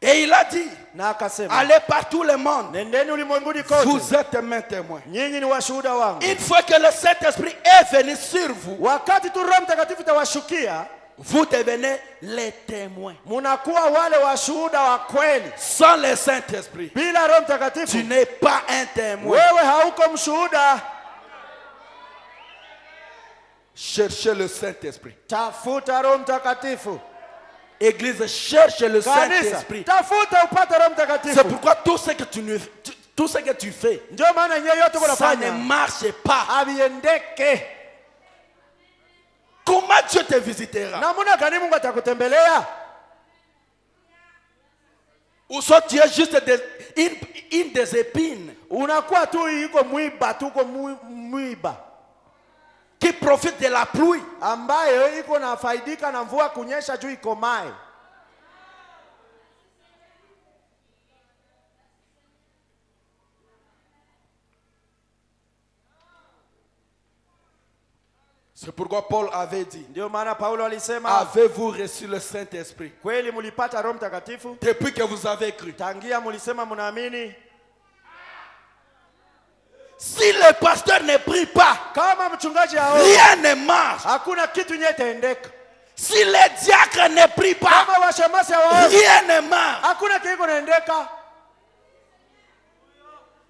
Et il a Na akasema, allez par tout le monde. nendeni ulimwenguni kote. Vous êtes mes témoins. Nyinyi ni washuhuda wangu. Une fois que le Saint-Esprit est venu sur vous, Wakati tu Roho Mtakatifu tawashukia, vous devenez les témoins. munakuwa wale washuhuda wa kweli. Sans le Saint-Esprit, Bila Roho Mtakatifu, tu n'es pas un témoin. wewe hauko mshuhuda. Cherchez le Saint-Esprit. Tafuta Roho Mtakatifu. Église, cherche le Kanisa, Saint-Esprit. tafuta upate Roho Mtakatifu. C'est pourquoi tout ce que tu fais, Ndio maana nyewe yote ça ne kunafanya marche pas. aviendeke. Comment Dieu te visitera? Namuna gani Mungu atakutembelea? Ou soit tu es juste une des épines Unakuwa tu iko mwiba, tuko mwiba qui profite de la pluie. ambayo iko na faidika na mvua kunyesha juu ikomae. C'est pourquoi Paul avait dit, Ndio maana Paulo alisema, avez-vous reçu le Saint-Esprit kweli mulipata Roho Mtakatifu depuis que vous avez cru? tangia mulisema munaamini? Si le pasteur ne prie pas, Kama mchungaji hao, rien ne marche. hakuna kitu nyetaendeka. Si les diacres ne prient pas, Kama washemasi hao, rien ne marche. hakuna kitu naendeka.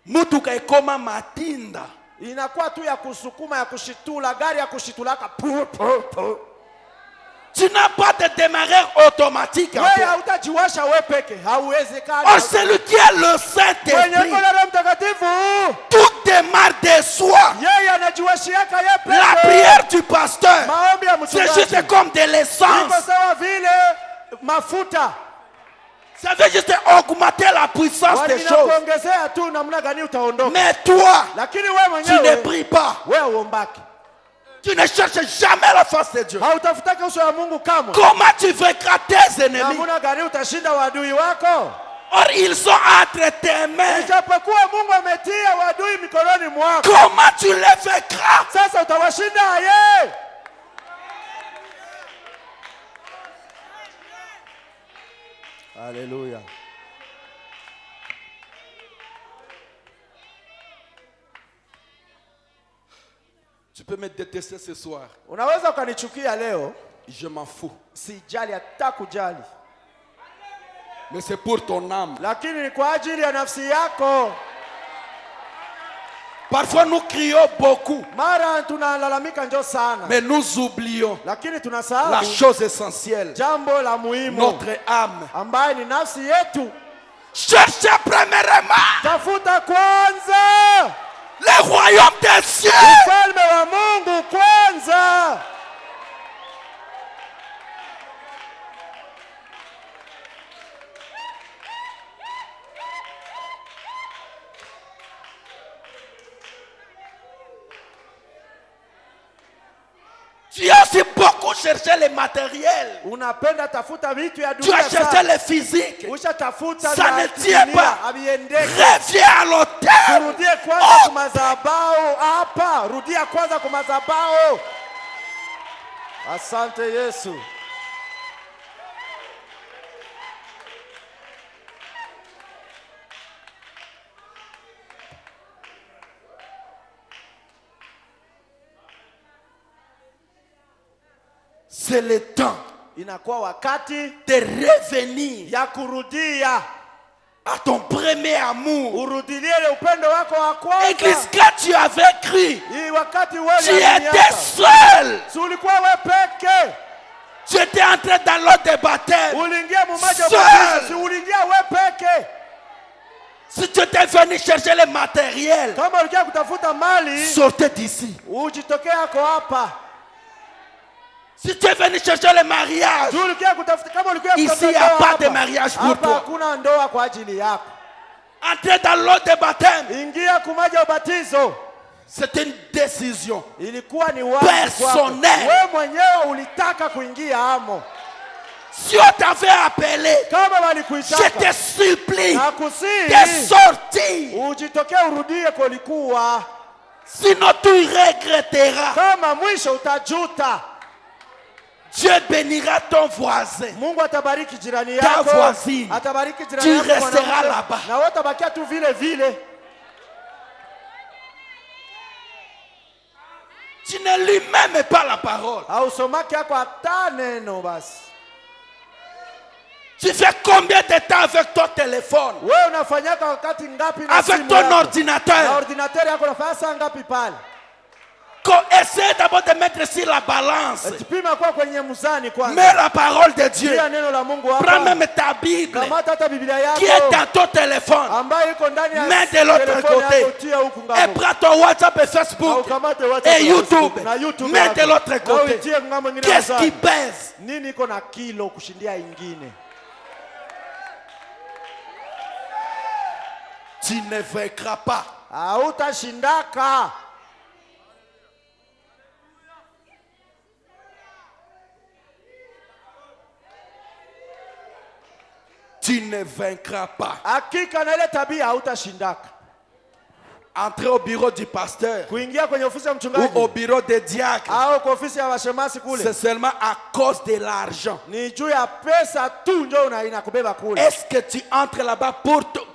Mutuka ekoma matinda. Inakuwa tu ya kusukuma, ya kushitula, gari ya kushitulaka. Tu n'as pas de démarreur automatique. Wewe hautajiwasha wewe peke, hauwezekani. Oh, celui qui a le Mwenye Saint-Esprit, kuna Roho Mtakatifu, tout démarre de soi. yeye anajiwashiaka yeye peke. La prière du pasteur, Maombi ya c'est mchungaji juste comme de iko l'essence. sawa vile mafuta. Ça veut juste augmenter la puissance des choses. Wanakuongezea tu namna gani utaondoka. Mais toi, Lakini wewe tu ne mwenyewe, pries pas. wewe uombaki. Tu ne cherches jamais la face de Dieu. Hautafutaki uso wa Mungu kamwe. Comment tu vaincras tes ennemis? Namna gani utashinda wadui wako? Or, ils sont entre tes mains. Ijapokuwa Mungu ametia wadui mikononi mwako. Comment tu les vaincras? Sasa utawashinda yeye. Alléluia. Tu peux me détester ce soir. Unaweza ukanichukia leo, Je m'en fous. sijali hata kujali. Mais c'est pour ton âme. Lakini ni kwa ajili ya nafsi yako. Parfois nous crions beaucoup, Mara tunalalamika njo sana, mais nous oublions lakini la tunasahau chose essentielle. jambo la muhimu Notre âme. ambaye ni nafsi yetu. Cherchez premièrement Tafuta kwanza le royaume des cieux. ufalme wa Mungu kwanza. Tu as aussi beaucoup cherché les matériels. Unapenda tafuta vitu ya Tu dunia as cherché sana. le physique. Ushatafuta Ça vya ne tient dunia, pas. haviendeki. Reviens à l'autel. Rudie kwanza kwa madhabahu hapa. Rudia kwanza kwa madhabahu. Asante Yesu. C'est le temps Inakuwa wakati de revenir ya kurudia. à ton premier amour. Urudilie ile upendo wako wa kwanza. Église, quand tu avais cru, Hii wakati wewe tu étais seul. si ulikuwa wewe peke. Tu étais entré dans l'eau de baptême. Uliingia mumaji wa Seul. baptizo, si uliingia wewe peke. Si tu étais venu chercher le matériel, Kama ulikia kutafuta mali, sortez d'ici. ujitokee yako hapa. Si tu es venu chercher le mariage, Ulikia kutafuta, kama ulikia ici kutafuta il n'y a ndoa pas hapa, de mariage pour hapa toi. hakuna ndoa kwa ajili yako. Entrer dans l'eau de baptême, Ingia kumaji wa batizo. c'est une décision Ilikuwa ni wazi kwako. personnelle. Wewe mwenyewe ulitaka kuingia amo. Si on t'avait appelé, Kama je walikuitaka, te supplie de nakusihi sortir. ujitokee urudie kulikuwa. Sinon tu regretteras. Kama mwisho utajuta. Dieu bénira ton voisin. Mungu atabariki jirani Ta yako. voisine. Atabariki jirani Tu yako. resteras là-bas. Na wote bakia tu vile vile. Tu ne lis même pas la parole. Hausomaki yako hata neno basi. Tu fais combien de temps avec ton téléphone? Wewe unafanyaka wakati ngapi na simu Avec ton yako? ordinateur? Na ordinateur yako unafanya saa ngapi pale? Essaie d'abord de mettre sur la balance. Tupima kwa kwenye muzani kwanza. Mets la parole de Dieu. Tia neno la Mungu hapa. Prends même ta Bible Kamata hata Biblia yako. qui est dans ton téléphone. Ambayo iko ndani ya Mets de l'autre côté. Et prends ton WhatsApp et Facebook. Et YouTube. Mets de l'autre côté. Qu'est-ce qui pèse? Nini iko na kilo kushindia ingine? Tu ne vaincras pas. Hautashindaka. Tu ne vaincras pas. Hakika na ile tabia hautashindaka. Entrer au bureau du pasteur Kuingia kwenye ofisi ya mchungaji ou au bureau des diacres, au kwa ofisi ya washemasi kule, c'est seulement à cause de l'argent. ni juu ya pesa tu ndio inakubeba kule. Est-ce que tu entres là-bas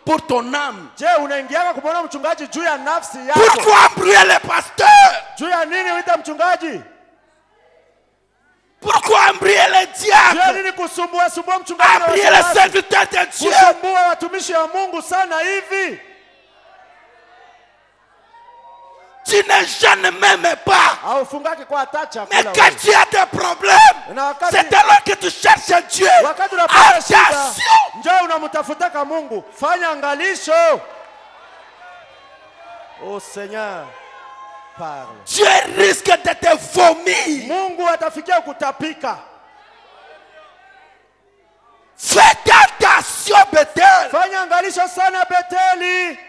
pour ton âme? Je, unaingia kumwona mchungaji juu ya nafsi yako? Pourquoi embrouiller le pasteur? Juu ya nini uita mchungaji? Pourquoi embrouiller les Juu ya diacres? nini kusumbua mchungaji na Embrouiller les washemasi? serviteurs de Dieu? Kusumbua watumishi wa Mungu sana hivi? Tu ne jeûnes même pas. Haufungaki kwa hata chakula. Mais quand tu as des problèmes, c'est alors que tu cherches Dieu. Wakati unapata shida, Attention! njoo unamtafutaka Mungu. Fanya angalisho. Oh Seigneur, parle. Dieu risque de te vomir. Mungu atafikia kutapika. Fais attention, Bethel. Fanya angalisho sana Beteli.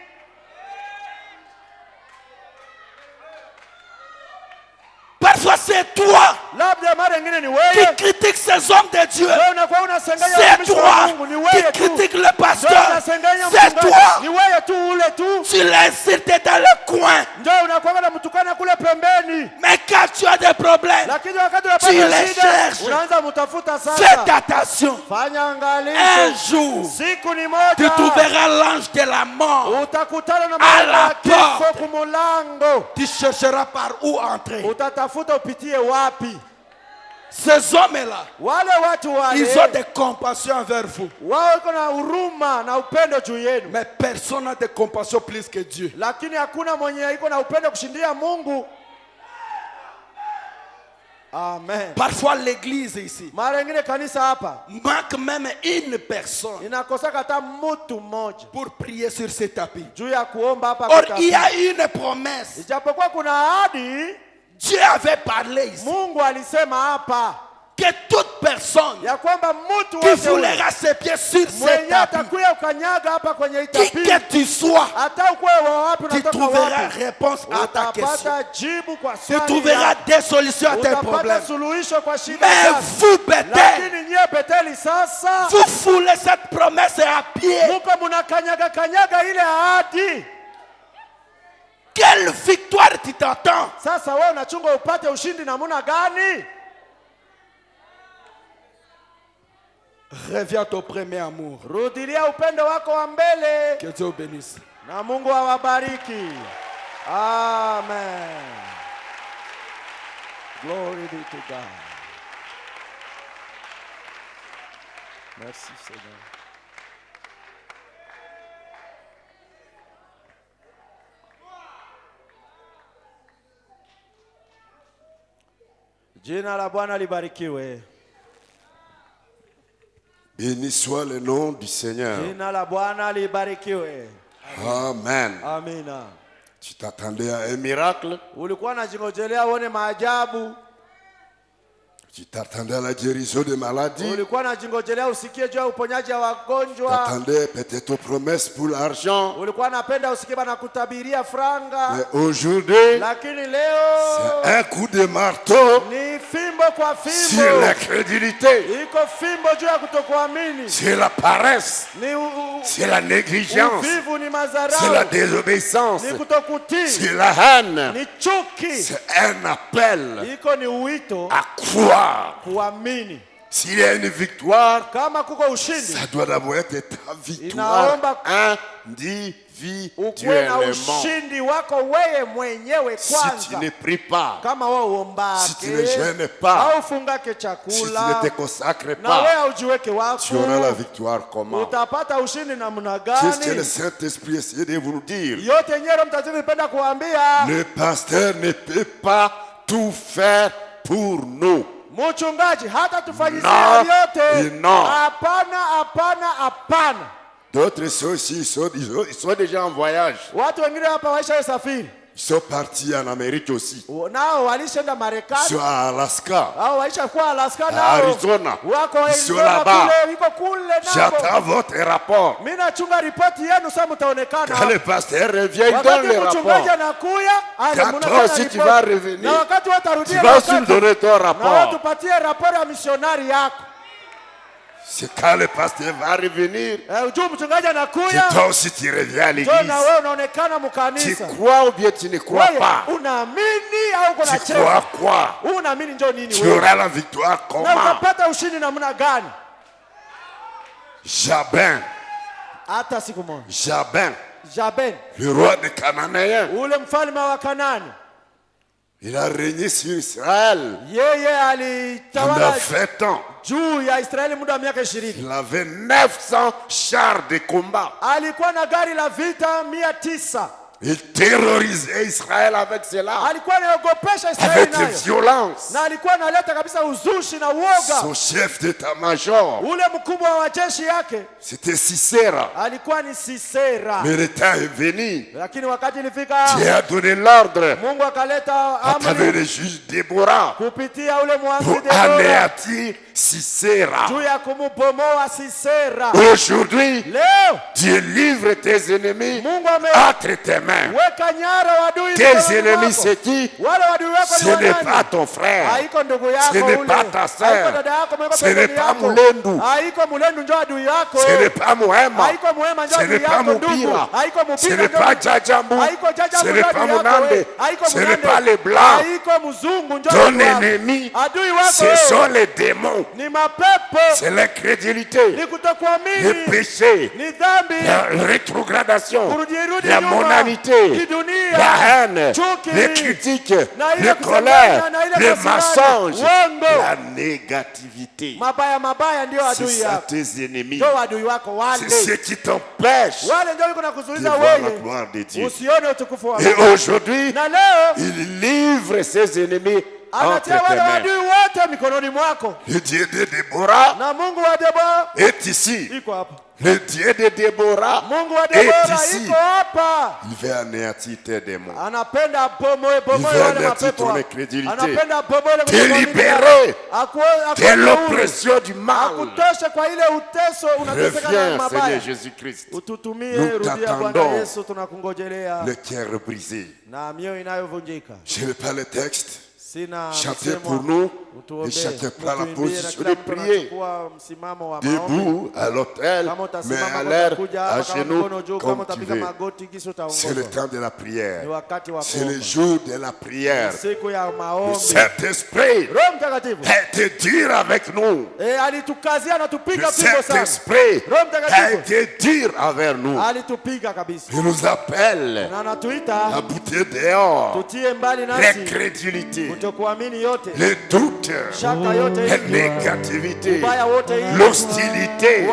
Parfois c'est toi Labda mara nyingine ni qui wewe. critiques ces hommes de Dieu. Wewe unakuwa unasengenya C'est watumishi wa toi Mungu, ni qui wewe tu. critiques le Wewe pasteur. unasengenya C'est mchungaji, toi. ni wewe tu ule tu. Tu l'insultes dans le coin. Ndio unakuwa unamtukana kule pembeni. Mais quand tu as des problèmes, Lakini wakati tu unapata les shida, cherches. unaanza mtafuta fais sasa. attention. Fanya Un angalisho. jour, Siku ni tu moja. trouveras l'ange de la mort. Utakutana na À malaika la wa kifo porte. kumulango. Tu chercheras par où entrer. Utatafuta upitie wapi. Ces hommes-là, Wale watu ils ont wale des compassions envers vous. wao iko na huruma na upendo juu yenu. Mais personne n'a de compassion plus que Dieu. Lakini hakuna mwenye iko na upendo kushindia Mungu. Amen. Parfois l'église ici Mara nyingine kanisa hapa manque même une personne inakosaka hata mtu mmoja pour prier sur ce tapis. juu ya kuomba hapa Or, kwa il y tapis. a une promesse. Ijapokuwa kuna ahadi, Dieu avait parlé ici Mungu alisema hapa que toute personne ya kwamba mtu qui wote foulera ses pieds sur ce mwenye tapis, atakuya ukanyaga hapa kwenye qui tapis, que tu sois, hata ukwe wa wapi tu unatoka trouveras wapi, réponse à ta question. utapata jibu kwa Tu swali trouveras yako. des solutions à tes Utapata problèmes. suluhisho kwa shida Mais zako. vous, Bethel, Lakini nyie Beteli sasa vous foulez cette promesse à pied. muko munakanyaga ile ahadi. Quelle victoire tu t'entends? Sasa wewe unachunga upate ushindi namuna gani? Reviens à ton premier amour. Rudilia upendo wako wa mbele. Que Dieu bénisse. Na Mungu awabariki. Amen. Glory be to God. Merci Seigneur. Jina la Bwana libarikiwe. Béni soit le nom du Seigneur. Jina la Bwana libarikiwe. Amen. Amina. Tu t'attendais à un miracle? Ulikuwa unajingojelea uone maajabu. Tu t'attendais à la guérison des maladies? Ulikuwa unajingojelea usikie juu ya uponyaji wa Tu wagonjwa. attendais peut-être aux promesses pour l'argent. Ulikuwa unapenda usikie bana kutabiria franga. Mais aujourd'hui, Lakini leo c'est un coup de marteau ni fimbo kwa sur fimbo. l'incrédulité, Iko fimbo juu ya kutokuamini. sur la paresse, Ni sur la négligence, uvivu, ni sur la mazarau, désobéissance, ni kutokutii, sur la haine. ni chuki. C'est un appel Iko ni uwito à croire croire. S'il y a une victoire, ça doit d'abord être ta victoire individuellement. Si tu ne pries pas, si tu ne jeûnes pas, si tu ne te consacres pas, tu auras la victoire comment? Qu'est-ce que le Saint-Esprit essaie de vous dire? Le pasteur ne peut pas tout faire pour nous. Mchungaji hata tufanyisia yote. Non. Hapana. D'autres sont ici, ils sont déjà en voyage. Watu wengine hapa waisha safiri. Ils sont partis en Amérique aussi. Nao walishaenda Marekani. Ils sont à Alaska. Hao waisha kwa Alaska nao. À Arizona. Ils sont là-bas. J'attends votre rapport. Mimi nachunga ripoti yenu sasa mtaonekana. Quand le pasteur revient, il donne le rapport. Mchungaji anakuya, quand toi aussi tu vas revenir, na wakati watarudia, tu vas aussi me donner ton rapport. Na tupatie rapport ya missionnaire yako. C'est quand le pasteur va revenir, que toi aussi tu reviens à l'église. Tu crois ou bien tu ne crois pas? Tu crois quoi? Tu auras la victoire comment? Jabin, le roi des Cananéens, il a régné sur Israël pendant 20 ans. Il avait 900 chars de combat. Il terrorisait Israël avec cela, avec violence. Son chef d'état-major, c'était Sisera. Mais le temps est venu. Dieu a donné l'ordre à travers le juge Déborah pour anéantir Sisera. Aujourd'hui, Dieu livre tes ennemis entre tes mains. Tes ennemis, c'est qui? Ce n'est pas ton frère, ce n'est pas ta soeur, ce n'est pas Mulendu, ce n'est pas Muhema, ce n'est pas Mupira, ce n'est pas Djadjambu, ce n'est pas Munande, ce n'est pas les blancs. Ton ennemi, ce sont les démons, c'est l'incrédulité, le péché, la rétrogradation, la mondanité, la haine, les critiques, les colères, les mensonges, la négativité. C'est ça tes ennemis. C'est ce qui t'empêche de voir la gloire de Dieu. Et aujourd'hui, il livre ses ennemis entre tes mains. Le Dieu de Déborah est ici. Le Dieu de Déborah est ici. Il veut anéantir tes démons. Il veut anéantir ton incrédulité. Te libérer de l'oppression du mal. Reviens, Seigneur Jésus-Christ. Nous t'attendons. Le cœur brisé. Je ne vais pas le texte. Chantez pour nous et chacun prend la position de prier. Debout à l'autel, mais à l'air, à genoux, comme tu veux. C'est le temps de la prière. C'est le jour de la prière. Le Saint-Esprit a été dur avec nous. Le Saint-Esprit a été dur avec nous. Il nous appelle à bouter dehors l'incrédulité, le doute, la négativité, l'hostilité,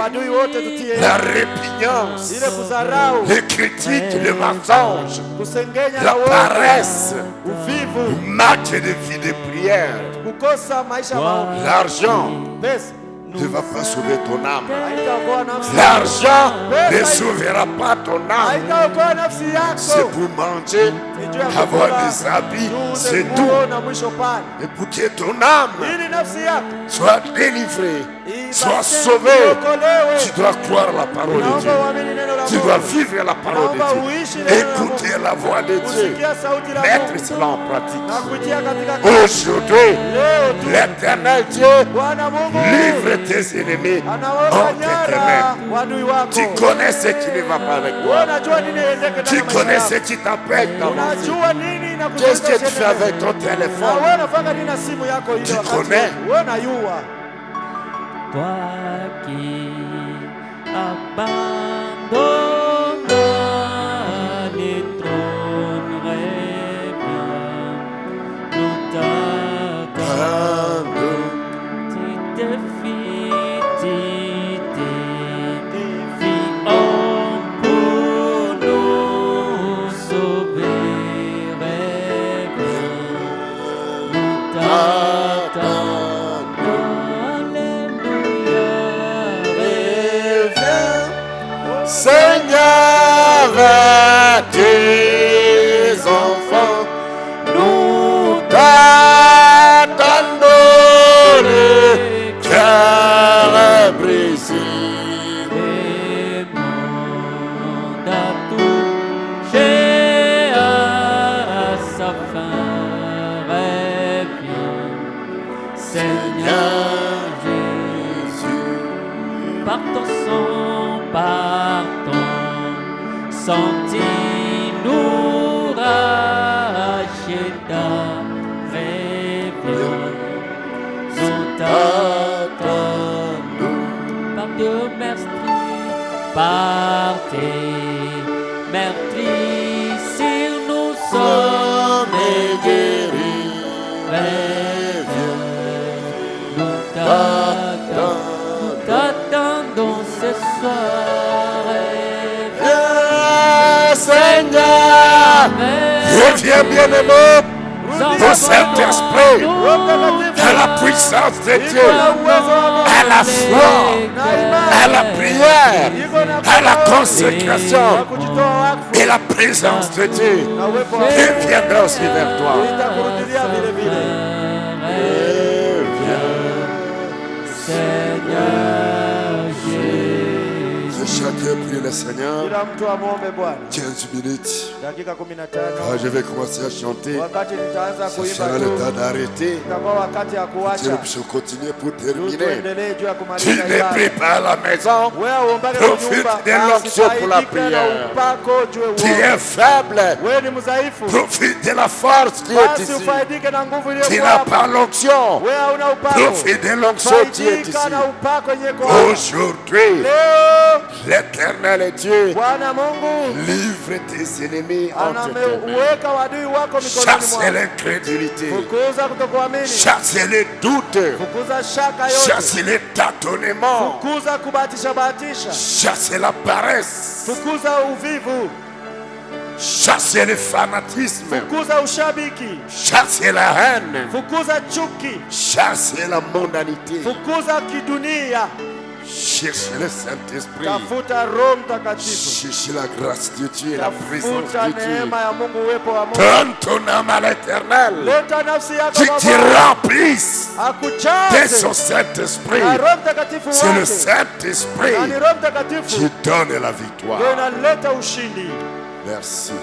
la répugnance, les critiques, le mensonge, la paresse, le manque de vie de prière, l'argent ne va pas sauver ton âme. L'argent ne sauvera pas ton âme. C'est pour manger, avoir des habits, c'est tout. Et pour que ton âme soit délivrée, soit sauvée, tu dois croire la parole de Dieu. Tu dois vivre la parole de Dieu. Écouter la voix de Dieu. Mettre cela en pratique. Aujourd'hui, l'Éternel Dieu livre tes ennemis entre tes mains. Tu connais ce qui ne va pas avec toi. Tu connais ce qui t'empêche d'avancer. Qu'est-ce que tu fais avec ton téléphone? Tu connais. Toi qui abandonnes les trônes rêveurs, nous t'attendons. Tu te fis homme pour nous sauver, rêveur, nous t'attendons. Seigneur, vers tes enfants, nous t'attendons, le cœur brisé. Le monde a touché à sa fin, reviens, Seigneur Jésus, par ton sang, par ton sang, tu nous racheta, reviens, nous t'attendons. Par Dieu meurtri, par tes meurtrissures, nous sommes guéris, reviens, nous t'attendons ce soir, Viens, Seigneur, reviens bien-aimé, au Saint-Esprit, à la puissance de Dieu, à la foi, à la prière, à la consécration et la présence de Dieu. Il viendra aussi vers toi. Chacun prie le Seigneur. 15 minutes. Quand je vais commencer à chanter, ce sera le temps d'arrêter. Je vais continuer pour terminer. Tu ne pries pas à la maison. Profite de l'onction pour la prière. Tu es faible. Profite de la force qui est ici. Tu n'as pas l'onction. Profite de l'onction qui est ici. Aujourd'hui, l'Éternel est Dieu. Livre tes ennemis entre tes mains. Chasse l'incrédulité. Chasse les doutes. Chasse les tâtonnements. Chasse la paresse. Chasse le fanatisme. Chasse la haine. Chasse la mondanité. Cherche le Saint-Esprit. Cherche la grâce de Dieu et la présence de Dieu. Donne ton âme à l'Éternel. Tu te remplisses de son Saint-Esprit. C'est le Saint-Esprit qui donne la victoire. Merci.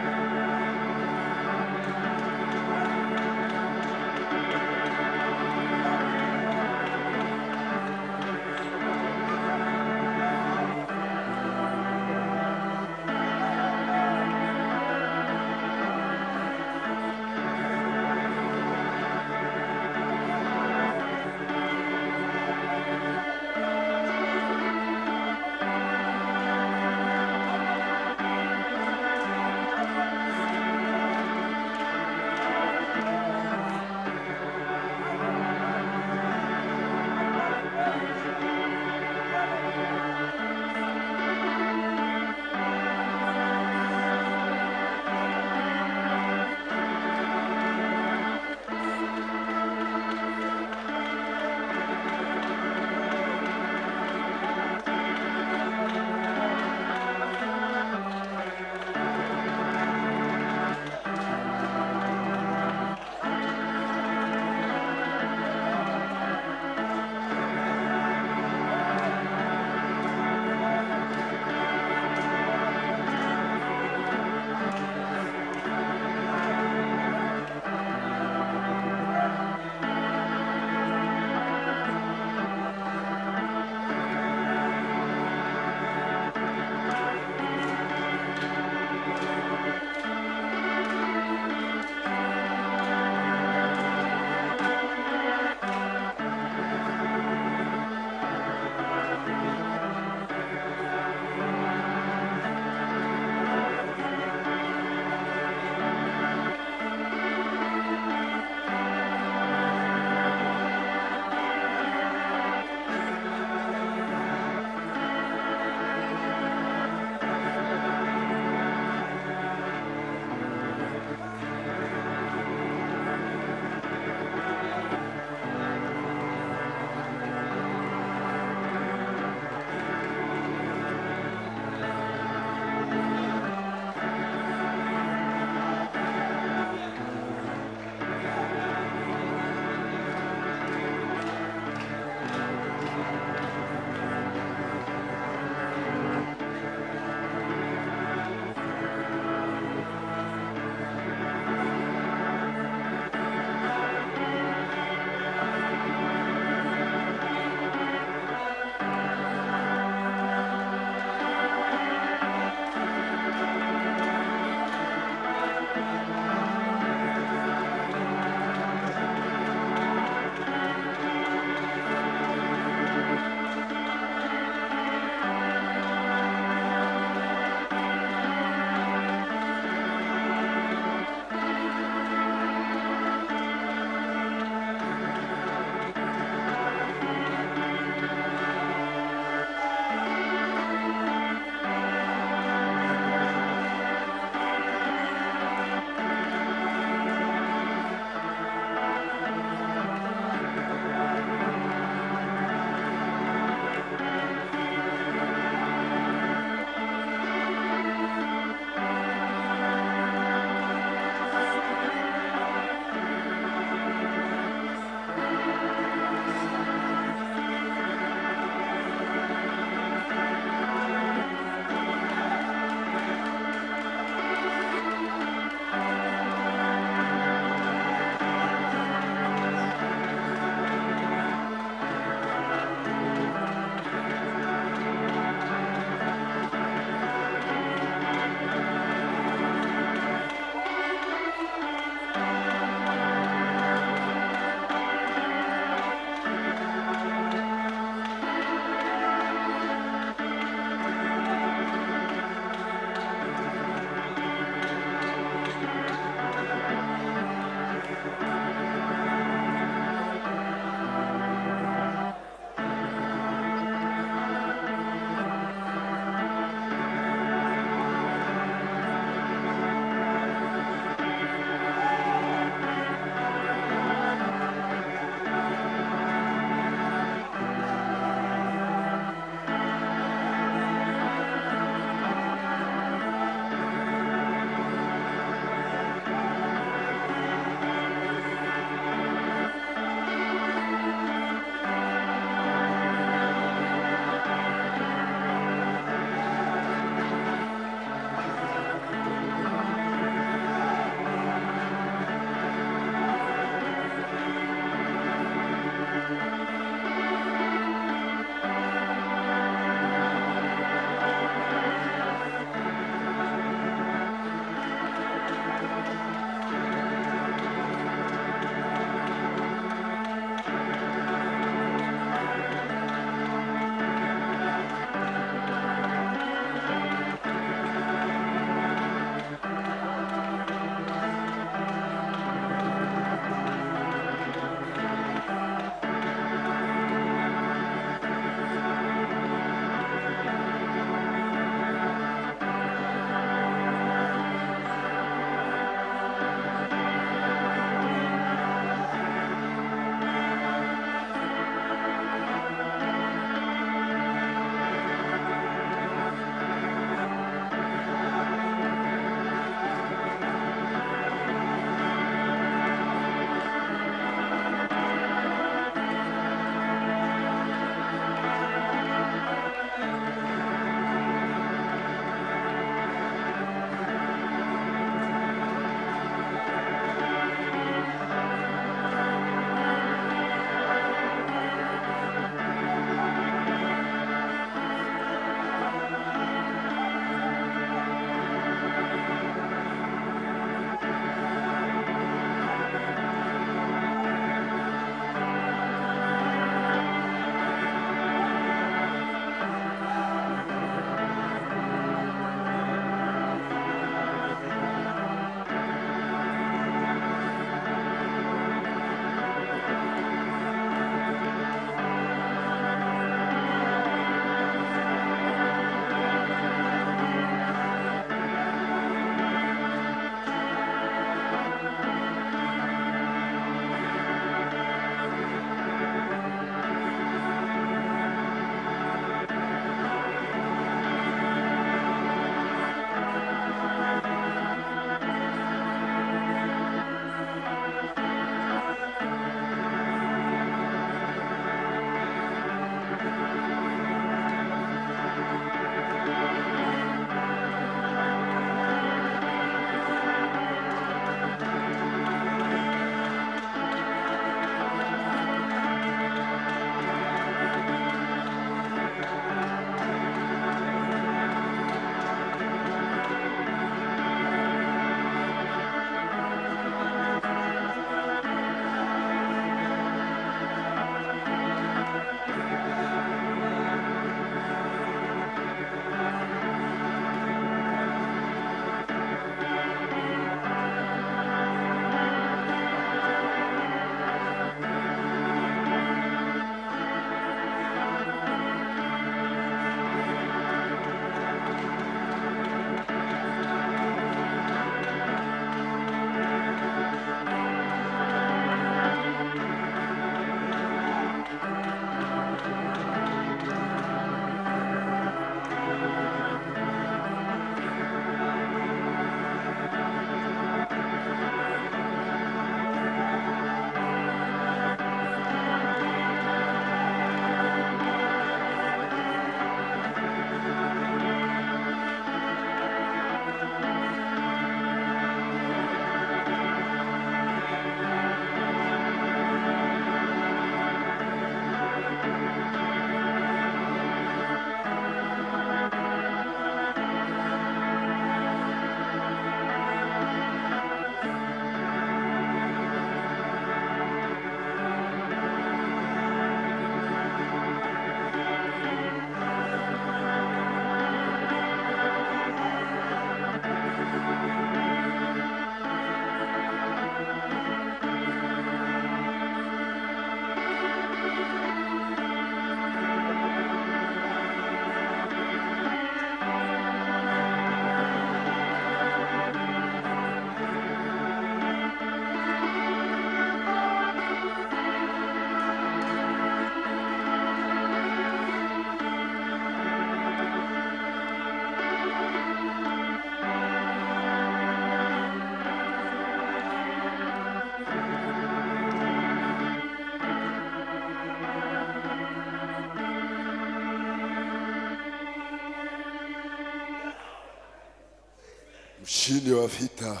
Mshindi wa vita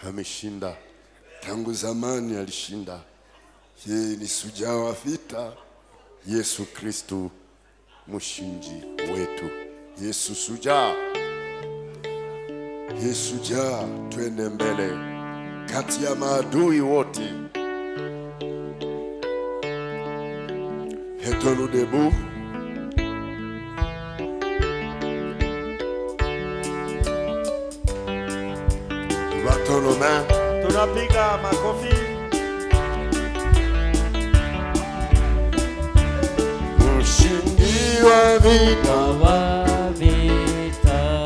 ameshinda. Tangu zamani alishinda. Yeye ni shujaa wa vita. Yesu Kristo mshindi wetu. Yesu shujaa. Yesu shujaa, twende mbele kati ya maadui wote. Mettons-nous debout. Battons nos mains. Tunapiga makofi. Mshindi wa vita.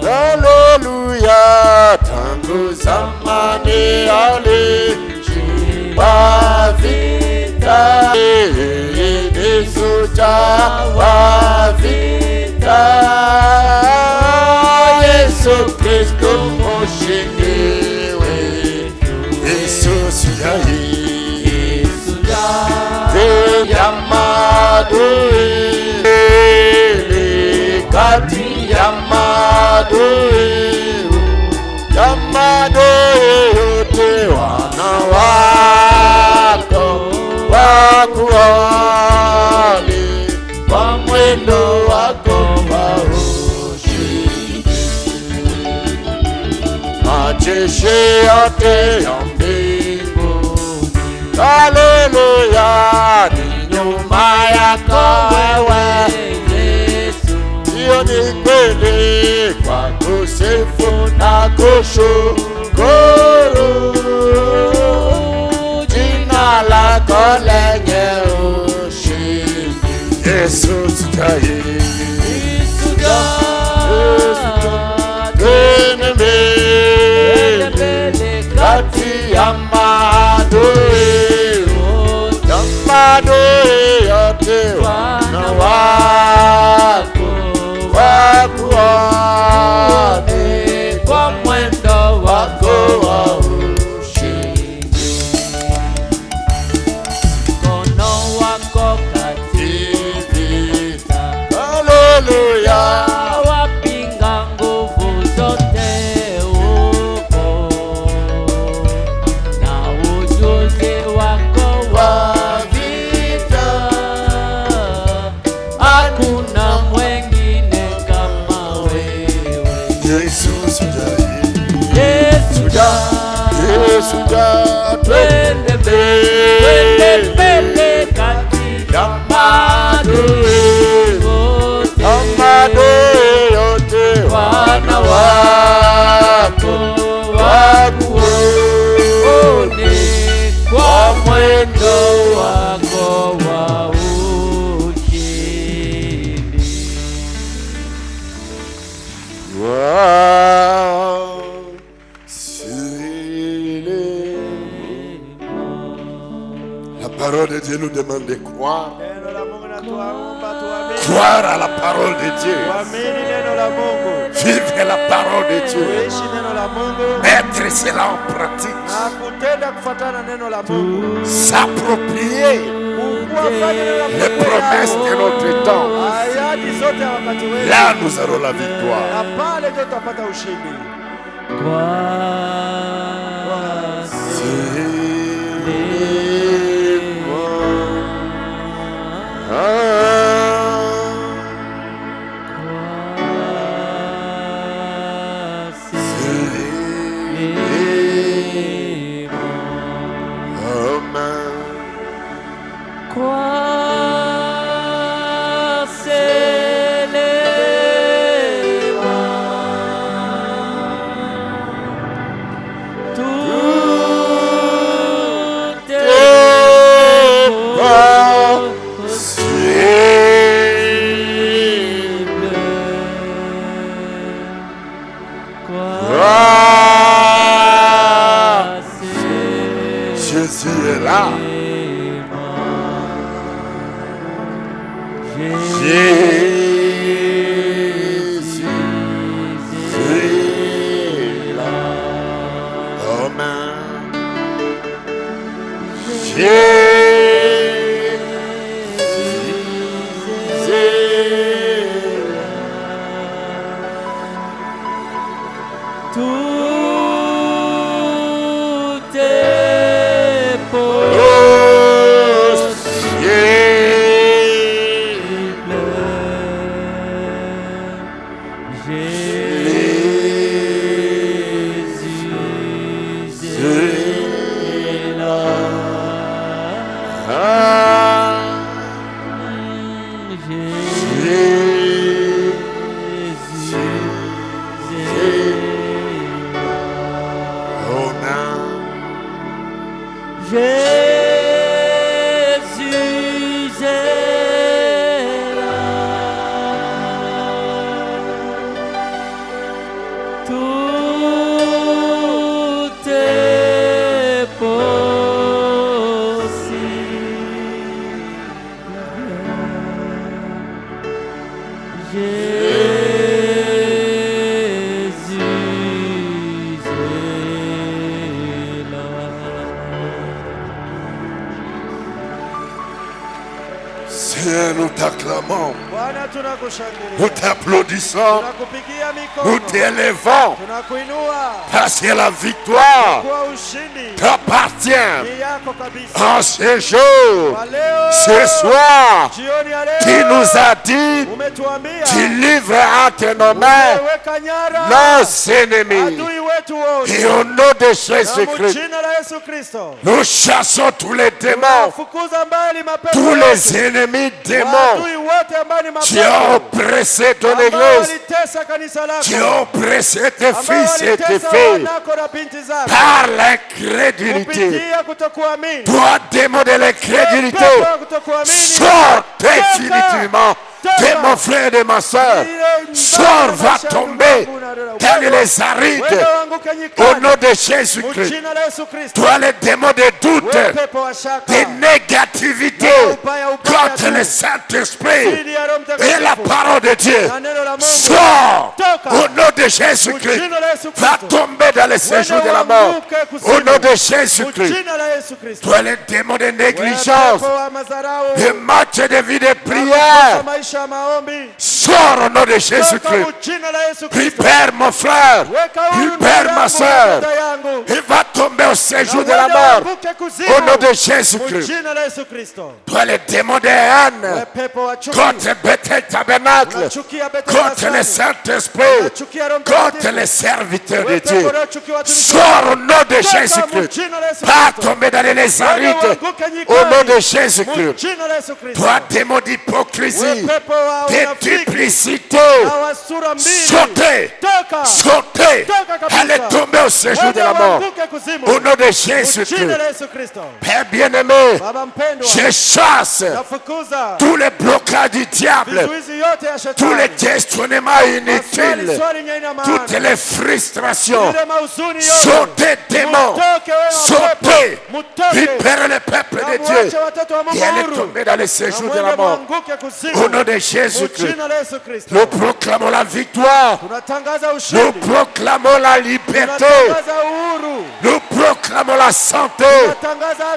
Haleluya, tangu zamani alishinda vita. Yeye ni shujaa wa vita. Yesu Kristo mshindi wetu. Yesu shujaa. Ya maadui, kati ya maadui yote, wana wako wakuone kwa mwendo wako wa ushindi. Majeshi yote ya mbinguni, haleluya, ni nyuma yako wewe Yesu. Hiyo ni kweli, kwa kusifu na kushukuru jina lako lenye ushindi. Yesu shujaa. Twende mbele kati ya maadui yote, wana wako wakuone kwa mwendo wako wa ushindi. Mkono wako kati vita, haleluya, wapinga nguvu zote uko, na ujuzi wako wa vita, hakuna mwengine kama wewe. Yesu shujaa. Yesu shujaa, twende mbele kati ya maadui yote, wana wako wakuone kwa mwendo wako wa ushindi. La parole de Dieu nous demande de croire. Neno la Mungu natuomba tuamini. Croire à la parole de Dieu. Tuamini neno la Mungu. Vivre la parole de Dieu. Tuishi neno la Mungu. Mettre cela en pratique. Na kutenda kufuatana neno la Mungu. S'approprier les promesses de notre temps. Ahadi zote ya wakati wetu. Là nous aurons la victoire. Na pale ndio tutapata ushindi. Tu Nous t'acclamons, nous t'applaudissons, nous t'élevons, parce que la victoire t'appartient. En ce jour, ce soir, tu nous as dit, tu livres entre nos mains nos ennemis. Et au nom de Jésus-Christ, nous chassons tous les démons, tous les ennemis démons qui ont oppressé ton église, qui ont oppressé tes fils et tes filles par l'incrédulité. Toi, démon de l'incrédulité, sors définitivement de mon frère et de ma soeur. Sors, va tomber dans les arides au nom de Jésus-Christ. Toi, les démons de doute, de négativité contre le Saint-Esprit et la parole de Dieu, sors au nom de Jésus-Christ. Va tomber dans le séjour de la mort au nom de Jésus-Christ. Toi, les démons de négligence, de match de vie de prière, sors au nom de Jésus-Christ. Libère mon frère, libère ma soeur. Il va tomber au séjour de la mort au nom de Jésus-Christ. Toi, les démons de haine contre Bethel Tabernacle, contre le Saint-Esprit, contre les serviteurs de Dieu, sors au nom de Jésus-Christ. Pas tomber dans les arides au nom de Jésus-Christ. Toi, démon d'hypocrisie, de duplicité, sautez, sautez, allez tomber au séjour de la mort au nom de Jésus-Christ. Père bien-aimé, je chasse tous les blocages du diable, tous les questionnements inutiles, toutes les frustrations. Sautez, démons, sautez, libérez le peuple de Dieu et allez tomber dans le séjour de la mort au nom de Jésus-Christ. Nous proclamons la victoire, nous proclamons la liberté, nous proclamons la santé,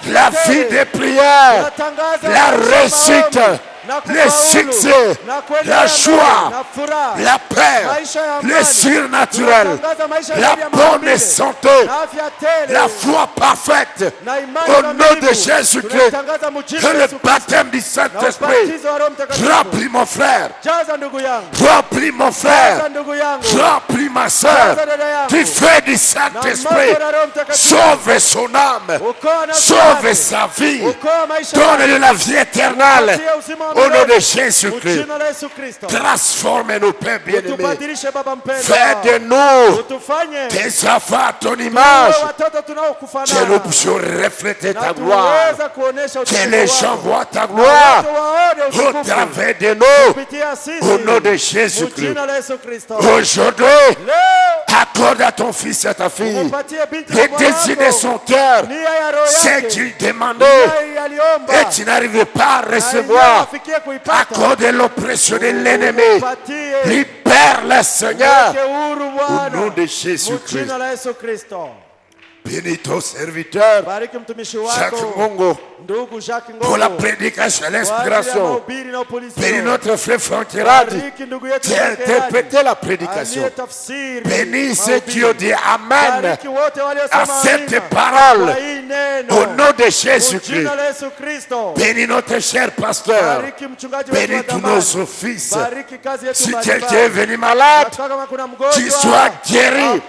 la vie de prière, la réussite, le succès, la joie, la paix, le surnaturel, la bonne santé, la foi parfaite au nom de Jésus-Christ. Que le baptême du Saint-Esprit remplit mon frère, remplit mon frère, remplit ma soeur. Du feu du Saint-Esprit, sauve son âme, sauve sa vie, donne-lui la vie éternelle. Au nom de Jésus-Christ, transforme-nous, Père bien-aimé. Fais de nous des enfants à ton image. Que nous puissions refléter ta gloire. Que les gens voient ta gloire au travers de nous. Au nom de Jésus-Christ. Aujourd'hui, accorde à ton fils et à ta fille les désirs de son cœur, ce qu'il demandait et tu n'arrivais pas à recevoir à cause de l'oppression de l'ennemi. Libère le Seigneur au nom de Jésus-Christ. Bénis ton serviteur Jacques Mongo pour la prédication et l'inspiration. Bénis notre frère Franck Radi qui a interprété la prédication. Bénis ceux qui ont dit Amen à cette parole au nom de Jésus-Christ. Bénis notre cher pasteur. Bénis tous nos offices. Si quelqu'un est venu malade, qu'il soit guéri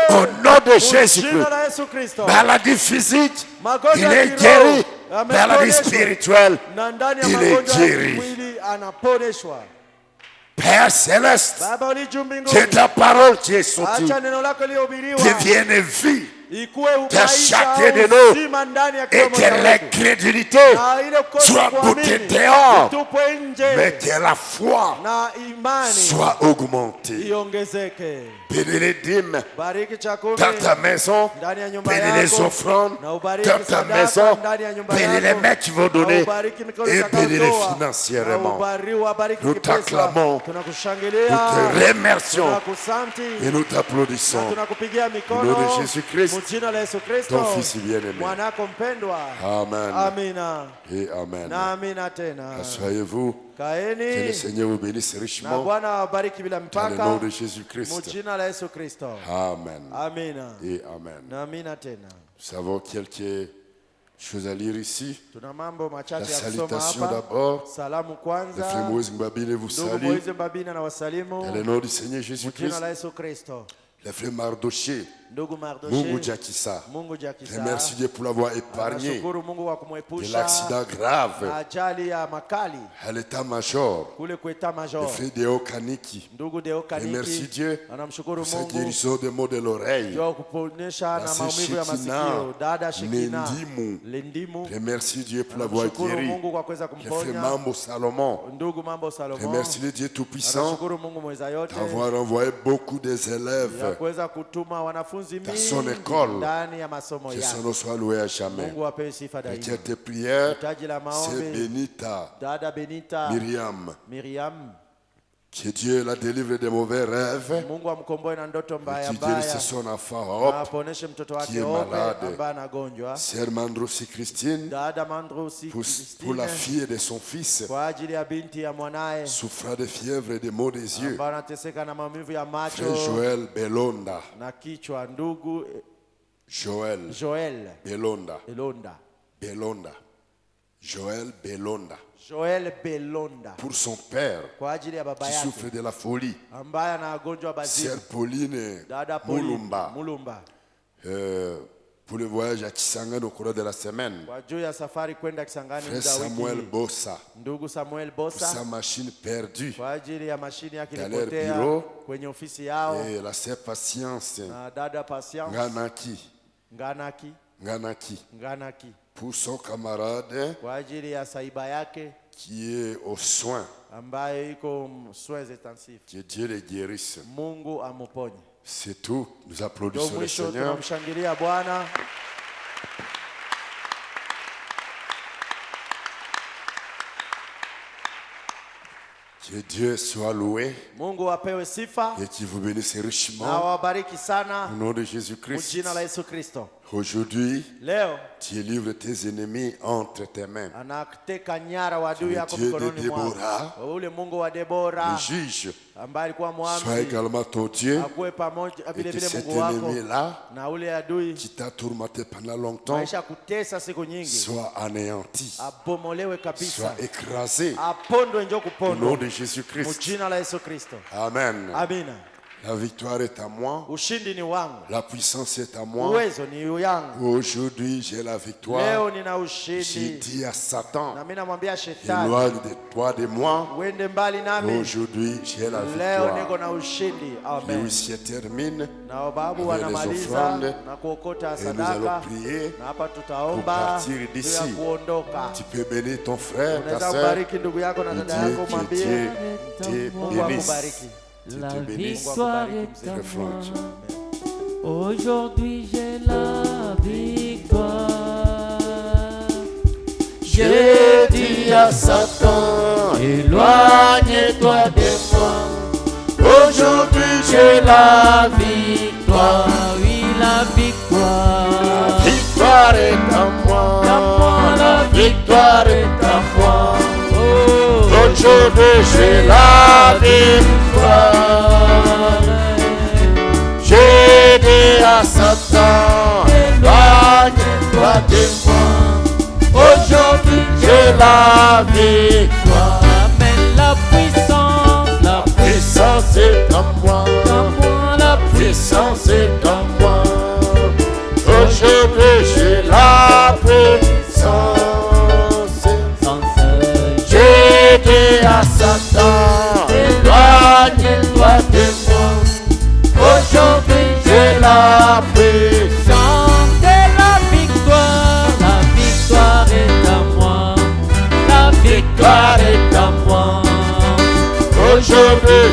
au nom de Jésus-Christ. Maladie physique, il est guéri. Maladie spirituelle, il est guéri. Père céleste, Baba uliye juu mbinguni, que ta parole qui est sortie acha neno lako lihubiriwa devienne vie ikuwe de maisha chacun de au nous, uzima ndani ya et kila que mmoja wetu. l'incrédulité Na ile kukosa soit kuamini boutée dehors, itupwe nje, mais que la foi na imani soit augmentée. iongezeke. Bénis les dîmes Bariki chakula dans ta maison, ndani ya nyumba bénis les yako, offrandes na ubariki dans ta sadaka maison, ndani ya nyumba bénis les yako, mains qui vont na donner ubariki mikono et bénis-les itakayotoa, financièrement. na ubariki Nous kipesa. t'acclamons, Tunakushangilia, nous te remercions tunakusanti, et nous na t'applaudissons. tunakupigia Au nom mikono de Jésus-Christ, mjina la Yesu Kristo, ton Fils bien-aimé. mwanako mpendwa. Amen Amina et Amen. na amina tena. Asseyez-vous. Que le Kaeni Seigneur vous bénisse na richement. Bwana awabariki bila Dans le nom mpaka, de Jésus-Christ. mjina la Yesu Kristo. Amen Amina et Amen. na amina tena. Nous avons quelques choses à lire ici. Tuna mambo La machache ya kusoma salutation hapa. d'abord. Salamu Le kwanza, frère Moïse Mbabine vous ndugu salue. Moize Mbabina na Dans le wasalimu nom du Seigneur mjina Jésus-Christ. la Yesu Kristo. Le frère Mardoché. Ndugu Mungu Mardoshe, Jakissa. Mungu Jakisa, Remercie Dieu pour l'avoir épargné nashukuru Mungu kwa de kumwepusha l'accident grave na ajali ya makali à l'état-major. kule kueta Le major. frère Deo Kaniki. Ndugu Deo Remercie Kaniki Dieu anamshukuru pour sa Mungu guérison des maux de l'oreille. juu kuponyesha na Basi maumivu ya Shekina, masikio. Dada Shekina Nendimu. Lendimu Remercie Dieu pour l'avoir anamshukuru guéri. Mungu kwa kuweza Le frère kumponya. Mambo Salomon. Ndugu Mambo Salomon Remercie le Dieu Tout-Puissant anamshukuru Mungu mweza yote d'avoir envoyé beaucoup des ya élèves. kuweza kutuma wanafunzi Dans son mingi école. ndani ya masomo Que son yake. nom soit loué à jamais. Mungu apewe sifa Et daima. que tes prières, Taji la c'est maombi Benita, dada Benita Miriam, que Dieu la délivre des mauvais rêves, Mungu amkomboe na ndoto mbaya qui guérisse mbaya, son enfant na Hop, aponeshe mtoto qui wake est Ope malade. ambaye anagonjwa. Sœur Mandrosi Christine, Dada Mandrosi pour la Christine fille de son fils, kwa ajili ya binti ya mwanaye souffrant de fièvre et de maux des yeux. ambaye anateseka na maumivu ya macho Frère Joël Belonda, na kichwa. Ndugu Joël Joel Belonda, Belonda, Belonda, Joël Belonda, Joel Belonda, pour son père kwa ajili ya baba qui yake souffre de la folie. ambaye anagonjwa bazimu. Sœur Pauline Dada Pauline Mulumba, pour le voyage à Kisangani au cours de la semaine. kwa juu ya safari kwenda Kisangani Frère muda wa wiki Samuel hii. Bossa, Ndugu Samuel pour Bossa sa machine perdue. kwa ajili ya mashini yake Dans ilipotea leur bureau. kwenye ofisi yao, Et la sœur Patience na dada Patience Nganaki, Nganaki pour son camarade kwa ajili ya saiba yake qui est aux soins. ambayo iko soins intensifs. Que Dieu les guérisse. Mungu amuponye. C'est tout. Nous Ndio applaudissons le mwisho, Seigneur. tunamshangilia Bwana. Que Dieu soit loué Mungu apewe sifa et qu'il vous bénisse na richement. awabariki sana Au nom de Jésus-Christ. mjina la Yesu Kristo. Aujourd'hui, Leo tu livres tes ennemis entre tes mains. anateka nyara wa adui yako Dieu de mikononi mwako. Deborah, Ule Mungu wa Debora le juge, ambaye alikuwa soit mwamzi également ton Dieu. akuwe pamoja Et vile que vile cet Mungu wako, ennemi-là, na ule adui qui t'a tourmenté pendant longtemps, maisha kutesa siku nyingi soit anéanti, abomolewe kabisa, soit écrasé. apondwe njo Au nom kupondwa de Jésus-Christ. mjina la Yesu Kristo. Amen. Amina. La victoire est à moi. Ushindi ni wangu, La puissance est à moi. uwezo ni yangu. Aujourd'hui, j'ai la victoire. Leo nina J'ai ushindi, dit à Satan, na mimi namwambia shetani éloigne de toi, de moi. uende mbali nami. Aujourd'hui, j'ai la Leo niko victoire. na ushindi. Le Amen. huissier termine. Na babu Avec les wanamaliza offrandes. na kuokota Et nous allons sadaka, prier. na hapa pour tutaomba partir juu d'ici. ya kuondoka. Tu peux bénir ton frère, ta Unaweza soeur. kubariki ndugu yako na Et dada Dieu, yako, que mwambie Dieu te Mungu bénisse. akubariki. Dieu La te bénisse. victoire est à moi. Reflète. Aujourd'hui j'ai la victoire. Je dis à Satan, éloigne-toi de moi. Aujourd'hui j'ai la victoire. Oui, la victoire. La victoire est à moi. La victoire est à moi. Oh, Aujourd'hui, j'ai la victoire. J'ai dit à Satan, éloigne-toi de moi. Aujourd'hui, j'ai la victoire. Amen. La Puissance est à moi. la Puissance est à moi. Aujourd'hui, j'ai la puissance. puissance. J'ai dit à Satan, éloigne-toi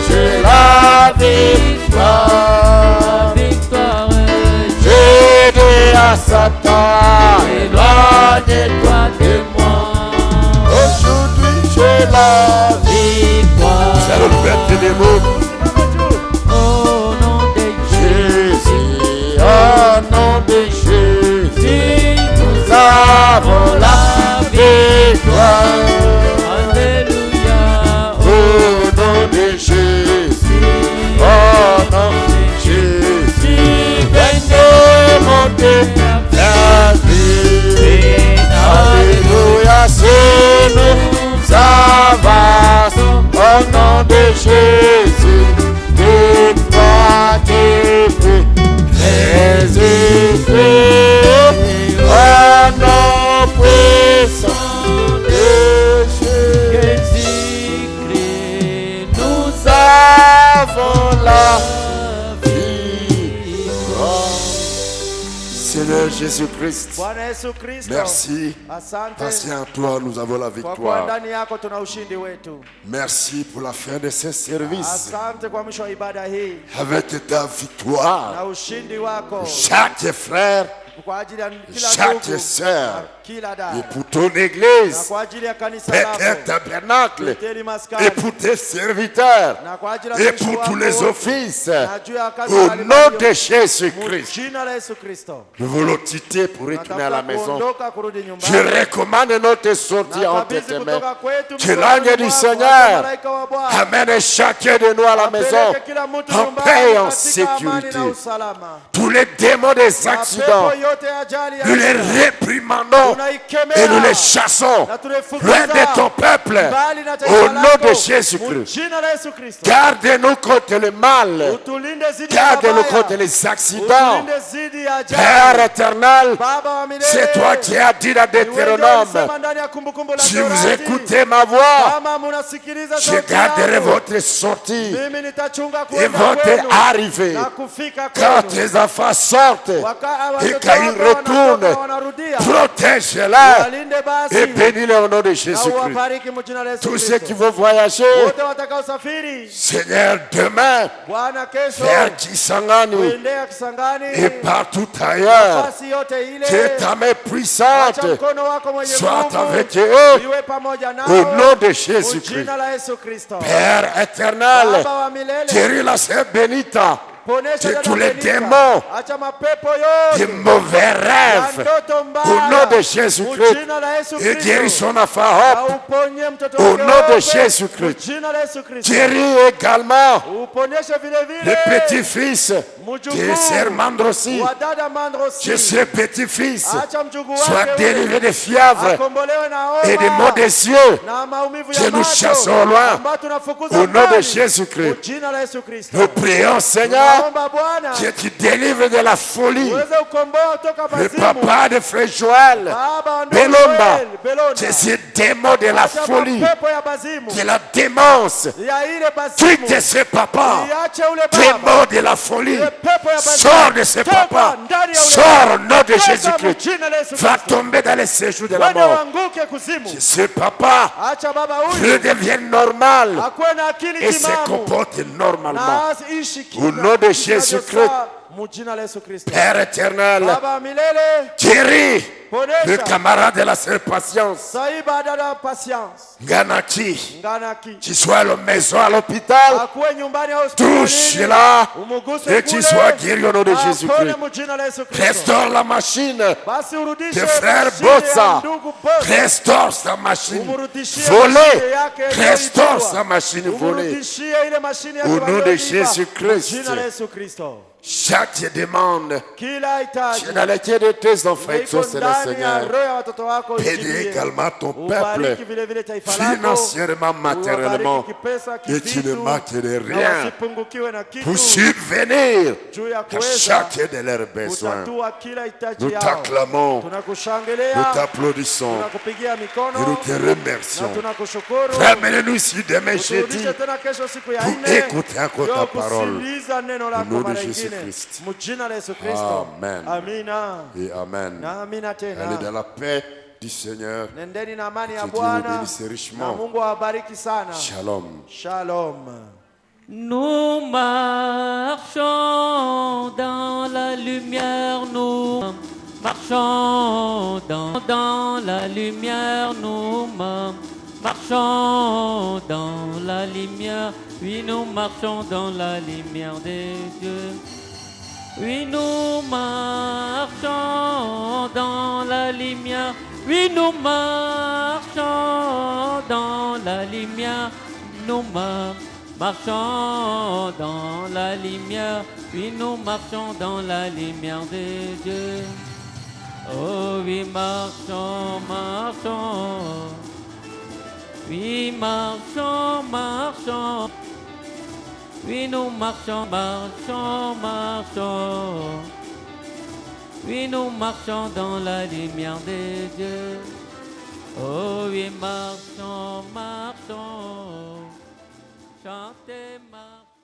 j'ai la victoire. J'ai dit à Satan, éloigne-toi de moi. Aujourd'hui j'ai la victoire. C'est le maître des mots. Au nom de Jésus, au nom de Jésus, nous avons la victoire. Alléluia. Au nom de Jésus, au nom de Jésus, venez monter la vie. Alléluia, c'est nous avançons au nom de Jésus. Victoire qui peut résister au nom puissant de Jésus. Nous avons la victoire. Seigneur Jésus-Christ, Bwana Yesu Kristo, merci parce qu'en toi nous avons la kwa kuwa victoire. ndani yako tuna ushindi wetu. Merci pour la fin de ce service. Asante kwa mwisho wa ibada hii Avec ta victoire, na ushindi wako chaque frère, kwa ajili ya kila chaque ndugu sœur, na kila et dada pour ton na église, kwa ajili ya kanisa Père lako tabernacle, Betheli et maskani pour tes serviteurs, na kwa ajili ya et watumishi pour tous wako, les offices, na juu ya kazi au mbalimbali nom yote. de Jésus-Christ. Jina la Yesu Kristo. Nous voulons quitter pour retourner à la Tunataka maison. kuondoka kurudi Je nyumbani. recommande notre sortie Na entre kabidhi tes mains. kutoka kwetu Que mikononi l'ange du mwako, Seigneur malaika wa Bwana. amène chacun de nous à la maison Apeleke kila mtu en nyumbani paix et en katika amani na sécurité. usalama. Tous les démons des accidents, Mapepo yote ya ajali ya nous les njiani, réprimandons tunaikemea et nous les chassons na tunafukuza loin de ton peuple mbali na taifa au lako. nom de Jésus-Christ. Jina la Yesu Kristo. Garde-nous contre le mal, Utulinde zidi ya garde-nous mabaya. contre les accidents. Utulinde zidi ya ajali. Père éternel, Baba wa milele, c'est toi qui as dit dans ni wewe ndiye Deutéronome, ulisema ndani ya Kumbukumbu la si vous Torati, écoutez ma voix, kama munasikiliza je sauti garderai yangu, votre sortie mimi nitachunga et kuenda votre kwenu arrivée. na kufika Quand kwenu. tes enfants sortent et Watoto quand ils wako retournent, wanatoka wanarudia, protège-les walinde basi et bénis-les au nom de na Jésus-Christ. uwabariki mjina la Yesu Tous ceux qui Kristo. vont voyager, Wote watakaosafiri Seigneur, demain, Bwana, kesho vers Kisangani kuendea Kisangani, et partout ailleurs, nafasi yote que ile, ta main puissante acha mkono wako mwenye soit nguvu avec eux iwe pamoja nao au nom de Jésus-Christ. mjina la Yesu Kristo. Père éternel, Baba wa milele, guéris la sœur Benita ponesha de dada tous les Benita. démons, Acha mapepo des yote mauvais ya rêves, ndoto mbaya au nom de Jésus-Christ, mjina la Yesu et guéris Kristo. son enfant Na Hope, uponye mtoto au wake nom de wote, Jésus-Christ. mjina la Yesu Kristo. guéris également Uponyeshe vile le vile petit-fils de sœur Mandrosi, wa dada Mandrosi. que ce petit-fils Acha mjukuu soit wake délivré de fièvre akombolewe na et des homa maux des yeux. na maumivu Que ya nous macho chassons loin. ambayo tunafukuza Au nom de mbali. Jésus-Christ. Mjina la Yesu Kristo. Nous prions, Seigneur, Tunaomba Bwana que tu délivres de la folie uweze ukomboa toka le bazimu. papa de frère Joël, Baba wa ndugu Belomba, Joel, Belonda. que ce démon de la Acha folie, mapepo ya bazimu de la démence, ya ile bazimu quitte ce papa, iache ule baba. démon de la folie, Ile pepo ya bazimu. sors de ce Toka papa, ndani ya ule sors baba. au nom de Toka Jésus-Christ, mjina la Yesu va Kristo. tomber dans les séjours de la Wende mort. wanguke kuzimu. Que ce papa Acha baba huyu redevienne normal akuwe na akili et se timamu comporte normalement. na ishi Au nom de Jésus-Christ. mjina la Yesu Kristo. Père éternel, Baba wa milele, guéris le ponesha camarade de la sœur Patience, Saiba dada Patience Ganaki, Nganaki qui soit à la maison, à l'hôpital, akuwe nyumbani au hospitalini, touche-la umuguse et tu kule, sois guéri au nom de apone Jésus-Christ. mjina la Yesu Kristo. Restaure la machine Basi urudishe de frère mashine ya Botsa, ndugu Botsa. restaure sa machine Umrudishie volée, mashine yake restaure iliyoibiwa. sa machine volée. Umrudishie ile mashine yake Au nom de walioiba. Jésus-Christ. Jina la Yesu Kristo. Chaque demande Kila hitaji dans laquelle de tes enfants iko exauce le ndani ya Seigneur. roho ya watoto wako Bénis ijibie. également ton Ubariki peuple vile vile taifa lako. financièrement, matériellement, Uwabariki kipesa, et tu ne kivitu, manques de na rien wasipungukiwe na kitu pour subvenir juu ya à kuweza chacun de leurs besoins. kutatua kila hitaji Nous yao. t'acclamons, Tunakushangilia, nous t'applaudissons tunakupigia et mikono nous te na remercions. tunakushukuru. Ramène-nous ici demain jeudi Uturudishe tena kesho siku ya pour nne écouter encore ta ndio parole. kusikiliza neno Au lako nom de mara Jésus nyingine. Christ. Mjina la Yesu Kristo. Amen. Amina. Et Amen. Na amina Allez tena. dans la paix du Seigneur. Nendeni na amani ya Que Dieu vous Bwana bénisse na richement. Mungu awabariki sana. Shalom. Shalom. Nous marchons dans la lumière, nous marchons dans la lumière, nous marchons dans la lumière. Oui, nous marchons dans la lumière des dieux. Oui, nous marchons dans la lumière. Oui, nous marchons dans la lumière. Nous marchons dans la lumière. Oui, nous marchons dans la lumière des dieux. Oh oui, marchons, marchons. Oui, marchons, marchons. Oui, nous marchons, marchons, marchons. Oui, nous marchons dans la lumière des dieux. Oh oui, marchons, marchons. Chantez, marchons.